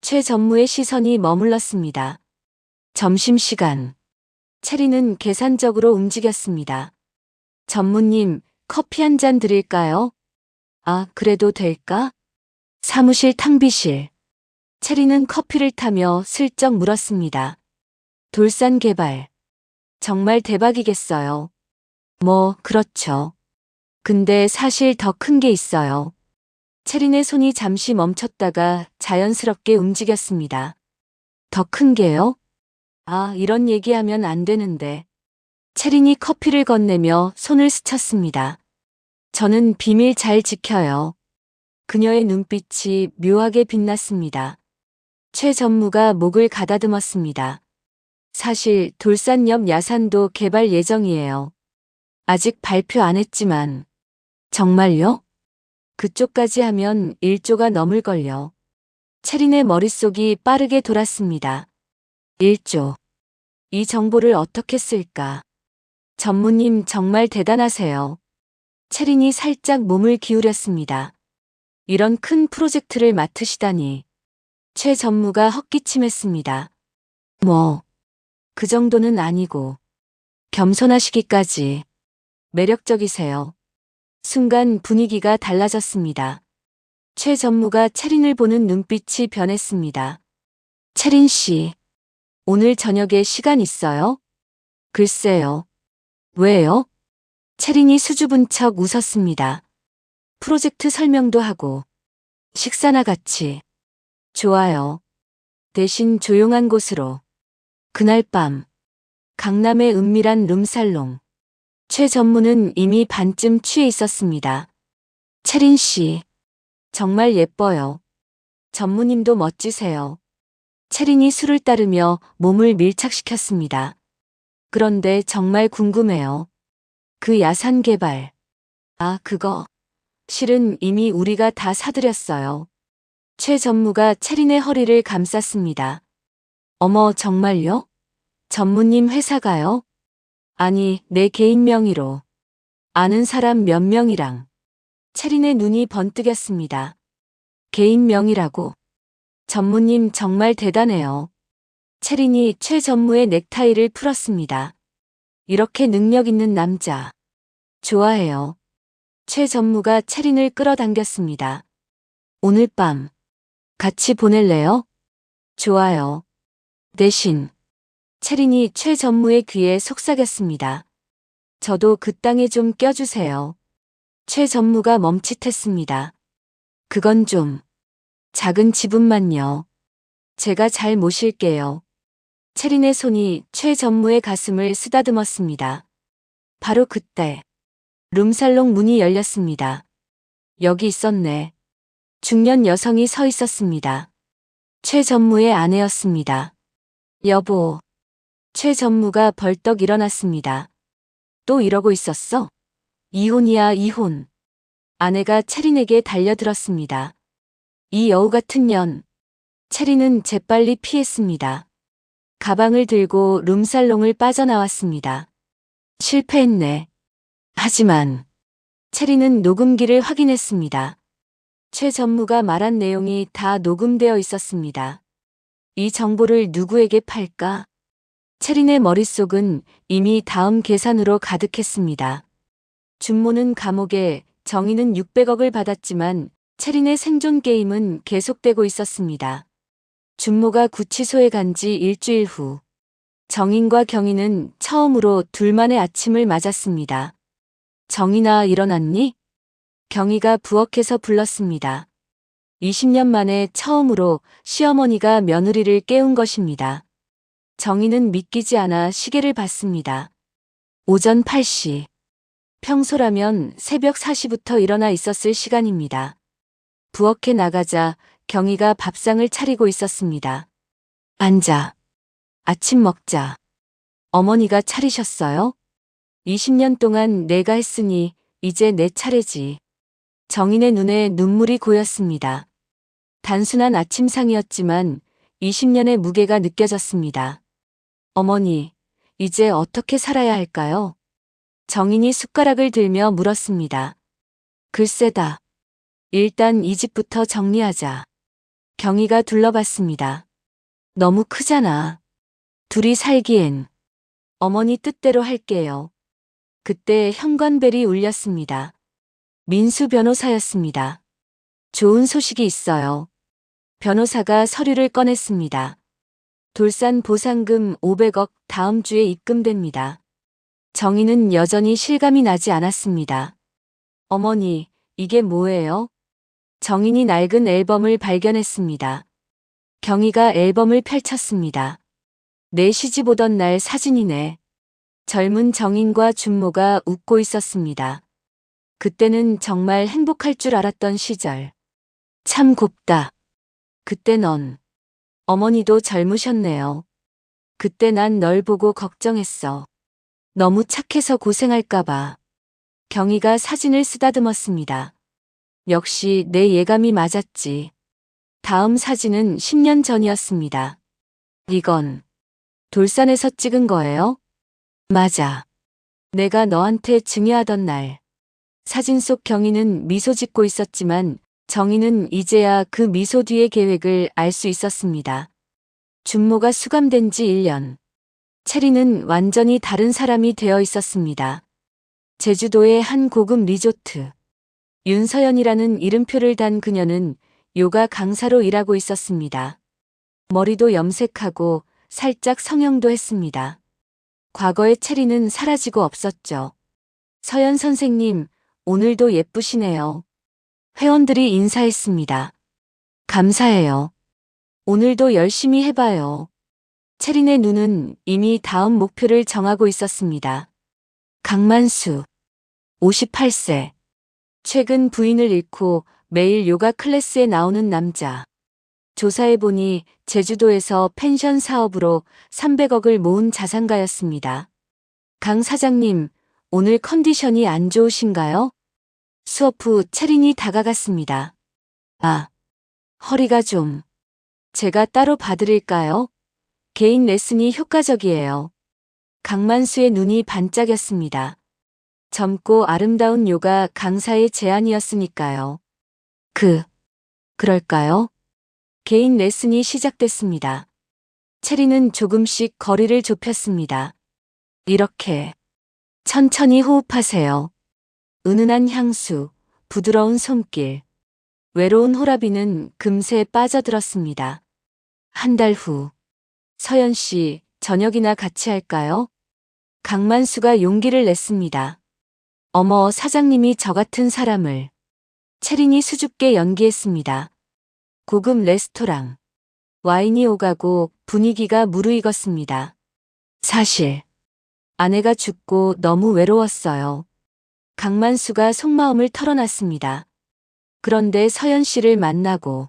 최 전무의 시선이 머물렀습니다. 점심시간. 채린은 계산적으로 움직였습니다. 전무님, 커피 한 잔 드릴까요? 아, 그래도 될까? 사무실 탕비실. 채린은 커피를 타며 슬쩍 물었습니다. 돌산 개발. 정말 대박이겠어요. 뭐, 그렇죠. 근데 사실 더 큰 게 있어요. 채린의 손이 잠시 멈췄다가 자연스럽게 움직였습니다. 더 큰 게요? 아, 이런 얘기하면 안 되는데. 채린이 커피를 건네며 손을 스쳤습니다. 저는 비밀 잘 지켜요. 그녀의 눈빛이 묘하게 빛났습니다. 최 전무가 목을 가다듬었습니다. 사실 돌산 옆 야산도 개발 예정이에요. 아직 발표 안 했지만. 정말요? 그쪽까지 하면 1조가 넘을걸요. 채린의 머릿속이 빠르게 돌았습니다. 1조. 이 정보를 어떻게 쓸까? 전무님 정말 대단하세요. 채린이 살짝 몸을 기울였습니다. 이런 큰 프로젝트를 맡으시다니. 최 전무가 헛기침했습니다. 그 정도는 아니고. 겸손하시기까지. 매력적이세요. 순간 분위기가 달라졌습니다. 최 전무가 채린을 보는 눈빛이 변했습니다. 채린 씨, 오늘 저녁에 시간 있어요? 글쎄요. 왜요? 채린이 수줍은 척 웃었습니다. 프로젝트 설명도 하고 식사나 같이. 좋아요. 대신 조용한 곳으로. 그날 밤 강남의 은밀한 룸살롱. 최 전무는 이미 반쯤 취해 있었습니다. 채린 씨, 정말 예뻐요. 전무님도 멋지세요. 채린이 술을 따르며 몸을 밀착시켰습니다. 그런데 정말 궁금해요. 그 야산 개발. 그거. 실은 이미 우리가 다 사들였어요. 최 전무가 채린의 허리를 감쌌습니다. 어머, 정말요? 전무님 회사가요? 아니, 내 개인 명의로. 아는 사람 몇 명이랑. 채린의 눈이 번뜩였습니다. 개인 명의라고. 전무님 정말 대단해요. 채린이 최 전무의 넥타이를 풀었습니다. 이렇게 능력 있는 남자. 좋아해요. 최 전무가 채린을 끌어당겼습니다. 오늘 밤 같이 보낼래요? 좋아요. 대신 채린이 최 전무의 귀에 속삭였습니다. 저도 그 땅에 좀 껴주세요. 최 전무가 멈칫했습니다. 그건 좀 작은 지분만요. 제가 잘 모실게요. 채린의 손이 최 전무의 가슴을 쓰다듬었습니다. 바로 그때 룸살롱 문이 열렸습니다. 여기 있었네. 중년 여성이 서 있었습니다. 최 전무의 아내였습니다. 여보. 최 전무가 벌떡 일어났습니다. 또 이러고 있었어? 이혼이야, 이혼. 아내가 채린에게 달려들었습니다. 이 여우 같은 년. 채린은 재빨리 피했습니다. 가방을 들고 룸살롱을 빠져나왔습니다. 실패했네. 하지만 채린은 녹음기를 확인했습니다. 최 전무가 말한 내용이 다 녹음되어 있었습니다. 이 정보를 누구에게 팔까? 채린의 머릿속은 이미 다음 계산으로 가득했습니다. 준모는 감옥에, 정희는 600억을 받았지만 채린의 생존 게임은 계속되고 있었습니다. 준모가 구치소에 간 지 일주일 후 정인과 경희는 처음으로 둘만의 아침을 맞았습니다. 정인아, 일어났니? 경희가 부엌에서 불렀습니다. 20년 만에 처음으로 시어머니가 며느리를 깨운 것입니다. 정희는 믿기지 않아 시계를 봤습니다. 오전 8시. 평소라면 새벽 4시부터 일어나 있었을 시간입니다. 부엌에 나가자 경희가 밥상을 차리고 있었습니다. 앉아. 아침 먹자. 어머니가 차리셨어요? 20년 동안 내가 했으니 이제 내 차례지. 정인의 눈에 눈물이 고였습니다. 단순한 아침상이었지만 20년의 무게가 느껴졌습니다. 어머니, 이제 어떻게 살아야 할까요? 정인이 숟가락을 들며 물었습니다. 글쎄다. 일단 이 집부터 정리하자. 경희가 둘러봤습니다. 너무 크잖아. 둘이 살기엔. 어머니 뜻대로 할게요. 그때 현관벨이 울렸습니다. 민수 변호사였습니다. 좋은 소식이 있어요. 변호사가 서류를 꺼냈습니다. 돌산 보상금 500억 다음 주에 입금됩니다. 정희는 여전히 실감이 나지 않았습니다. 어머니, 이게 뭐예요? 정인이 낡은 앨범을 발견했습니다. 경희가 앨범을 펼쳤습니다. 내 시집 오던 날 사진이네. 젊은 정인과 준모가 웃고 있었습니다. 그때는 정말 행복할 줄 알았던 시절. 참 곱다. 그때 넌. 어머니도 젊으셨네요. 그때 난 널 보고 걱정했어. 너무 착해서 고생할까봐. 경희가 사진을 쓰다듬었습니다. 역시 내 예감이 맞았지. 다음 사진은 10년 전이었습니다. 이건 돌산에서 찍은 거예요? 맞아. 내가 너한테 증여하던 날. 사진 속 경희는 미소 짓고 있었지만 정희는 이제야 그 미소 뒤의 계획을 알 수 있었습니다. 준모가 수감된 지 1년. 체리는 완전히 다른 사람이 되어 있었습니다. 제주도의 한 고급 리조트. 윤서연이라는 이름표를 단 그녀는 요가 강사로 일하고 있었습니다. 머리도 염색하고 살짝 성형도 했습니다. 과거의 체리는 사라지고 없었죠. 서연 선생님, 오늘도 예쁘시네요. 회원들이 인사했습니다. 감사해요. 오늘도 열심히 해봐요. 체린의 눈은 이미 다음 목표를 정하고 있었습니다. 강만수, 58세. 최근 부인을 잃고 매일 요가 클래스에 나오는 남자. 조사해보니 제주도에서 펜션 사업으로 300억을 모은 자산가였습니다. 강 사장님, 오늘 컨디션이 안 좋으신가요? 수업 후 체린이 다가갔습니다. 아, 허리가 좀. 제가 따로 봐드릴까요? 개인 레슨이 효과적이에요. 강만수의 눈이 반짝였습니다. 젊고 아름다운 요가 강사의 제안이었으니까요. 그럴까요? 개인 레슨이 시작됐습니다. 체리는 조금씩 거리를 좁혔습니다. 이렇게 천천히 호흡하세요. 은은한 향수, 부드러운 손길. 외로운 호라비는 금세 빠져들었습니다. 한 달 후. 서연 씨, 저녁이나 같이 할까요? 강만수가 용기를 냈습니다. 어머, 사장님이 저 같은 사람을. 체린이 수줍게 연기했습니다. 고급 레스토랑. 와인이 오가고 분위기가 무르익었습니다. 사실, 아내가 죽고 너무 외로웠어요. 강만수가 속마음을 털어놨습니다. 그런데 서연 씨를 만나고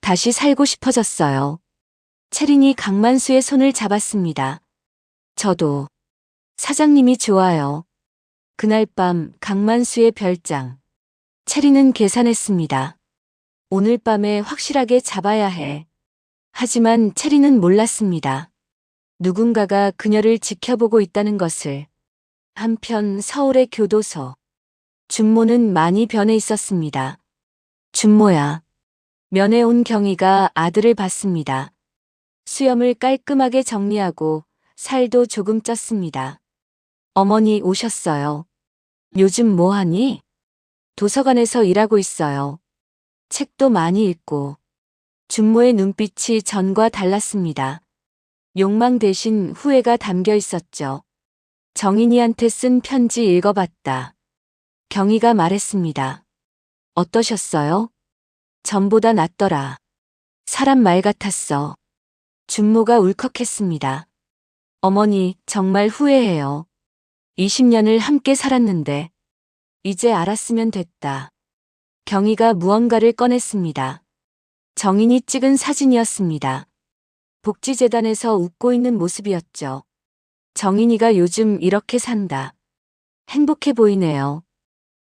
다시 살고 싶어졌어요. 체린이 강만수의 손을 잡았습니다. 저도 사장님이 좋아요. 그날 밤 강만수의 별장. 체린은 계산했습니다. 오늘 밤에 확실하게 잡아야 해. 하지만 체린은 몰랐습니다. 누군가가 그녀를 지켜보고 있다는 것을. 한편 서울의 교도소. 준모는 많이 변해 있었습니다. 준모야. 면회 온 경희가 아들을 봤습니다. 수염을 깔끔하게 정리하고 살도 조금 쪘습니다. 어머니 오셨어요. 요즘 뭐 하니? 도서관에서 일하고 있어요. 책도 많이 읽고. 준모의 눈빛이 전과 달랐습니다. 욕망 대신 후회가 담겨 있었죠. 정인이한테 쓴 편지 읽어봤다. 경희가 말했습니다. 어떠셨어요? 전보다 낫더라. 사람 말 같았어. 준모가 울컥했습니다. 어머니, 정말 후회해요. 20년을 함께 살았는데. 이제 알았으면 됐다. 경희가 무언가를 꺼냈습니다. 정인이 찍은 사진이었습니다. 복지재단에서 웃고 있는 모습이었죠. 정인이가 요즘 이렇게 산다. 행복해 보이네요.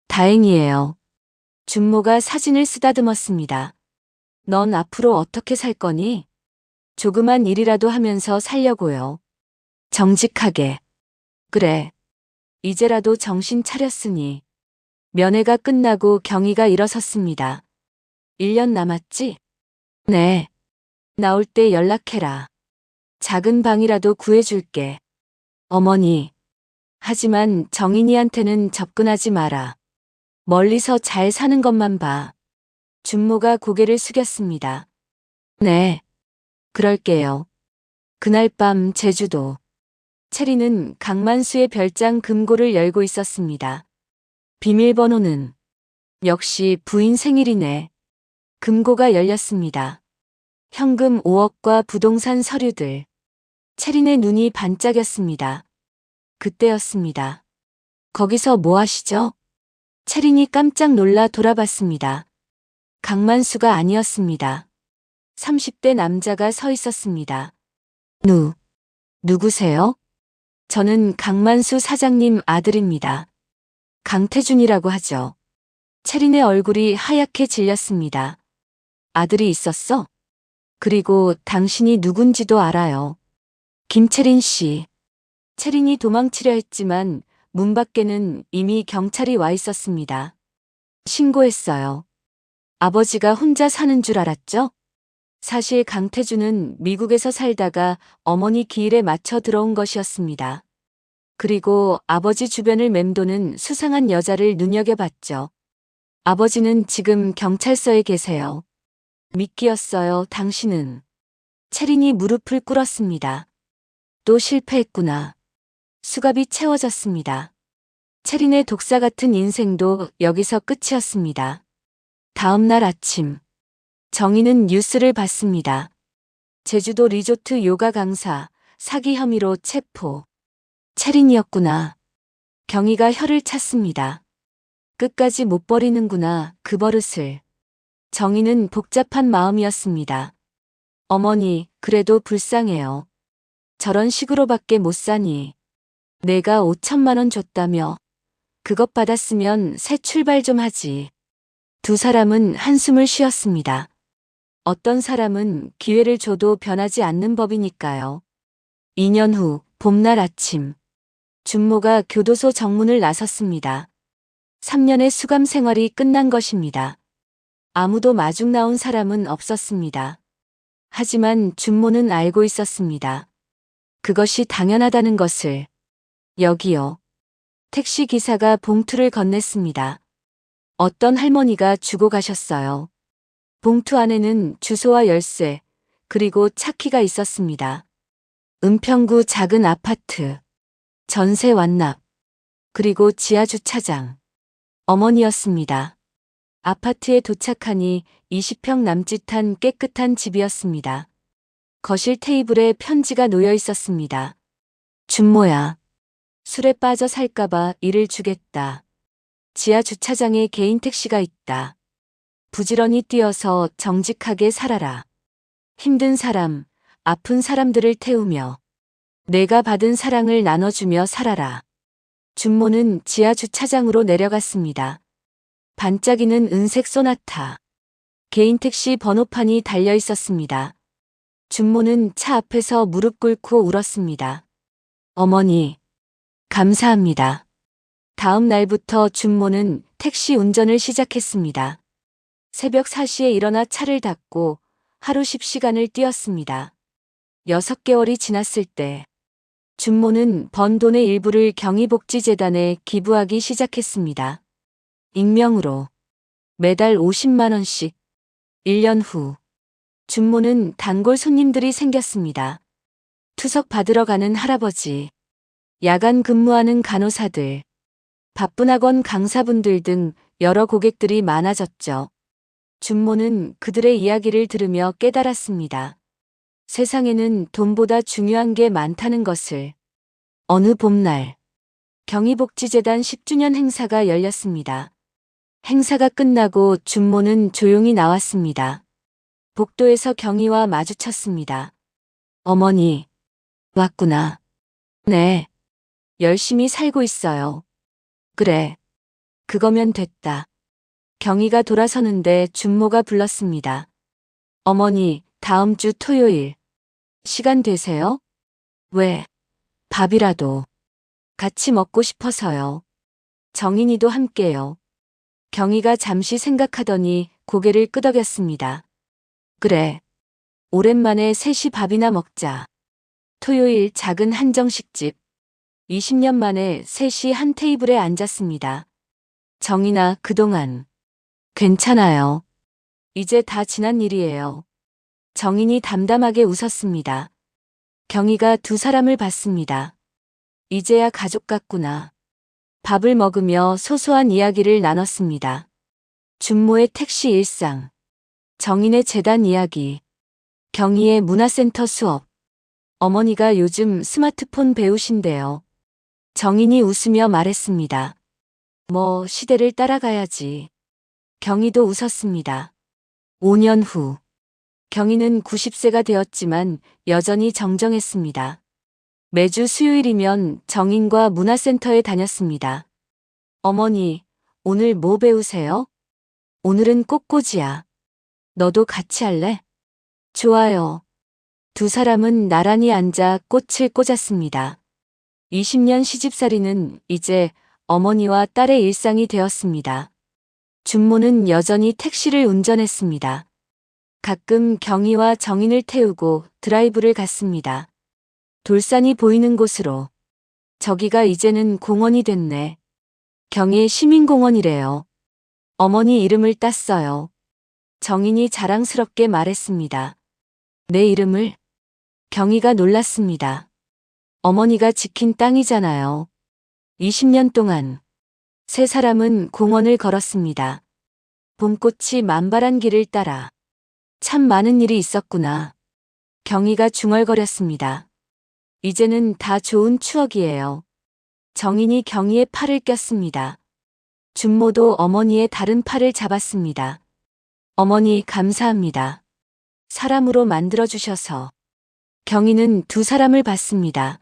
다행이에요. 준모가 사진을 쓰다듬었습니다. 넌 앞으로 어떻게 살 거니? 조그만 일이라도 하면서 살려고요. 정직하게. 그래. 이제라도 정신 차렸으니. 면회가 끝나고 경희가 일어섰습니다. 1년 남았지? 네. 나올 때 연락해라. 작은 방이라도 구해줄게. 어머니. 하지만 정인이한테는 접근하지 마라. 멀리서 잘 사는 것만 봐. 준모가 고개를 숙였습니다. 네. 그럴게요. 그날 밤 제주도. 체리는 강만수의 별장 금고를 열고 있었습니다. 비밀번호는 역시 부인 생일이네. 금고가 열렸습니다. 현금 5억과 부동산 서류들. 체린의 눈이 반짝였습니다. 그때였습니다. 거기서 뭐 하시죠? 체린이 깜짝 놀라 돌아봤습니다. 강만수가 아니었습니다. 30대 남자가 서 있었습니다. 누구세요? 저는 강만수 사장님 아들입니다. 강태준이라고 하죠. 체린의 얼굴이 하얗게 질렸습니다. 아들이 있었어? 그리고 당신이 누군지도 알아요. 김채린 씨. 채린이 도망치려 했지만 문 밖에는 이미 경찰이 와 있었습니다. 신고했어요. 아버지가 혼자 사는 줄 알았죠? 사실 강태주는 미국에서 살다가 어머니 기일에 맞춰 들어온 것이었습니다. 그리고 아버지 주변을 맴도는 수상한 여자를 눈여겨봤죠. 아버지는 지금 경찰서에 계세요. 미끼였어요, 당신은. 채린이 무릎을 꿇었습니다. 또 실패했구나. 수갑이 채워졌습니다. 채린의 독사 같은 인생도 여기서 끝이었습니다. 다음 날 아침, 정희는 뉴스를 봤습니다. 제주도 리조트 요가 강사, 사기 혐의로 체포. 채린이었구나. 경희가 혀를 찼습니다. 끝까지 못 버리는구나, 그 버릇을. 정희는 복잡한 마음이었습니다. 어머니, 그래도 불쌍해요. 저런 식으로밖에 못 사니. 내가 5천만 원 줬다며. 그것 받았으면 새 출발 좀 하지. 두 사람은 한숨을 쉬었습니다. 어떤 사람은 기회를 줘도 변하지 않는 법이니까요. 2년 후 봄날 아침, 준모가 교도소 정문을 나섰습니다. 3년의 수감 생활이 끝난 것입니다. 아무도 마중 나온 사람은 없었습니다. 하지만 준모는 알고 있었습니다. 그것이 당연하다는 것을. 여기요. 택시 기사가 봉투를 건넸습니다. 어떤 할머니가 주고 가셨어요. 봉투 안에는 주소와 열쇠, 그리고 차키가 있었습니다. 은평구 작은 아파트, 전세 완납, 그리고 지하 주차장. 어머니였습니다. 아파트에 도착하니 20평 남짓한 깨끗한 집이었습니다. 거실 테이블에 편지가 놓여 있었습니다. 준모야. 술에 빠져 살까봐 일을 주겠다. 지하 주차장에 개인 택시가 있다. 부지런히 뛰어서 정직하게 살아라. 힘든 사람, 아픈 사람들을 태우며 내가 받은 사랑을 나눠주며 살아라. 준모는 지하 주차장으로 내려갔습니다. 반짝이는 은색 소나타. 개인 택시 번호판이 달려 있었습니다. 준모는 차 앞에서 무릎 꿇고 울었습니다. 어머니, 감사합니다. 다음 날부터 준모는 택시 운전을 시작했습니다. 새벽 4시에 일어나 차를 닫고 하루 10시간을 뛰었습니다. 6개월이 지났을 때 준모는 번 돈의 일부를 경희복지재단에 기부하기 시작했습니다. 익명으로 매달 50만 원씩. 1년 후 준모는 단골 손님들이 생겼습니다. 투석 받으러 가는 할아버지, 야간 근무하는 간호사들, 바쁜 학원 강사분들 등 여러 고객들이 많아졌죠. 준모는 그들의 이야기를 들으며 깨달았습니다. 세상에는 돈보다 중요한 게 많다는 것을. 어느 봄날, 경희복지재단 10주년 행사가 열렸습니다. 행사가 끝나고 준모는 조용히 나왔습니다. 복도에서 경희와 마주쳤습니다. 어머니, 왔구나. 네. 열심히 살고 있어요. 그래. 그거면 됐다. 경희가 돌아서는데 준모가 불렀습니다. 어머니, 다음 주 토요일. 시간 되세요? 왜? 밥이라도. 같이 먹고 싶어서요. 정인이도 함께요. 경희가 잠시 생각하더니 고개를 끄덕였습니다. 그래. 오랜만에 셋이 밥이나 먹자. 토요일 작은 한정식집. 20년 만에 셋이 한 테이블에 앉았습니다. 정인아, 그동안. 괜찮아요. 이제 다 지난 일이에요. 정인이 담담하게 웃었습니다. 경희가 두 사람을 봤습니다. 이제야 가족 같구나. 밥을 먹으며 소소한 이야기를 나눴습니다. 준모의 택시 일상, 정인의 재단 이야기, 경희의 문화센터 수업. 어머니가 요즘 스마트폰 배우신대요. 정인이 웃으며 말했습니다. 뭐 시대를 따라가야지. 경희도 웃었습니다. 5년 후, 경희는 90세가 되었지만 여전히 정정했습니다. 매주 수요일이면 정인과 문화센터에 다녔습니다. 어머니, 오늘 뭐 배우세요? 오늘은 꽃꽂이야. 너도 같이 할래? 좋아요. 두 사람은 나란히 앉아 꽃을 꽂았습니다. 20년 시집살이는 이제 어머니와 딸의 일상이 되었습니다. 준모는 여전히 택시를 운전했습니다. 가끔 경희와 정인을 태우고 드라이브를 갔습니다. 돌산이 보이는 곳으로. 저기가 이제는 공원이 됐네. 경희의 시민공원이래요. 어머니 이름을 땄어요. 정인이 자랑스럽게 말했습니다. 내 이름을? 경희가 놀랐습니다. 어머니가 지킨 땅이잖아요. 20년 동안 세 사람은 공원을 걸었습니다. 봄꽃이 만발한 길을 따라. 참 많은 일이 있었구나. 경희가 중얼거렸습니다. 이제는 다 좋은 추억이에요. 정인이 경희의 팔을 꼈습니다. 준모도 어머니의 다른 팔을 잡았습니다. 어머니 감사합니다. 사람으로 만들어주셔서. 경희는 두 사람을 봤습니다.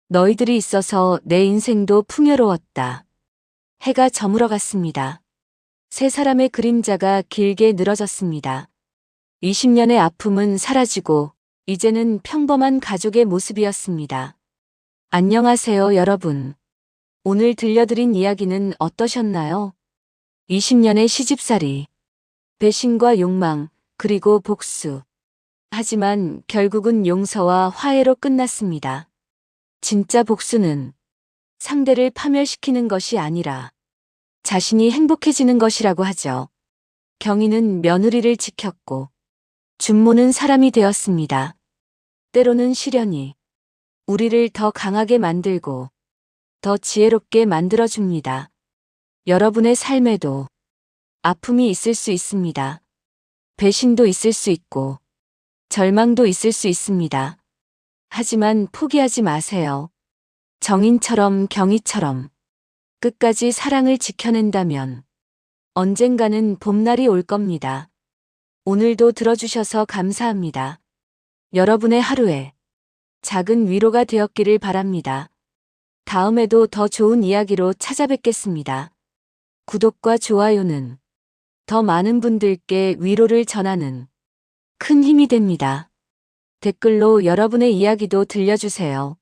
너희들이 있어서 내 인생도 풍요로웠다. 해가 저물어 갔습니다. 세 사람의 그림자가 길게 늘어졌습니다. 20년의 아픔은 사라지고 이제는 평범한 가족의 모습이었습니다. 안녕하세요, 여러분. 오늘 들려드린 이야기는 어떠셨나요? 20년의 시집살이, 배신과 욕망, 그리고 복수. 하지만 결국은 용서와 화해로 끝났습니다. 진짜 복수는 상대를 파멸시키는 것이 아니라 자신이 행복해지는 것이라고 하죠. 경희는 며느리를 지켰고 준모는 사람이 되었습니다. 때로는 시련이 우리를 더 강하게 만들고 더 지혜롭게 만들어줍니다. 여러분의 삶에도 아픔이 있을 수 있습니다. 배신도 있을 수 있고 절망도 있을 수 있습니다. 하지만 포기하지 마세요. 정인처럼 경희처럼 끝까지 사랑을 지켜낸다면 언젠가는 봄날이 올 겁니다. 오늘도 들어주셔서 감사합니다. 여러분의 하루에 작은 위로가 되었기를 바랍니다. 다음에도 더 좋은 이야기로 찾아뵙겠습니다. 구독과 좋아요는 더 많은 분들께 위로를 전하는 큰 힘이 됩니다. 댓글로 여러분의 이야기도 들려주세요.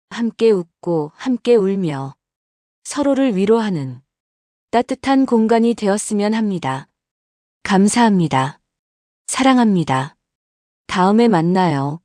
함께 웃고 함께 울며 서로를 위로하는 따뜻한 공간이 되었으면 합니다. 감사합니다. 사랑합니다. 다음에 만나요.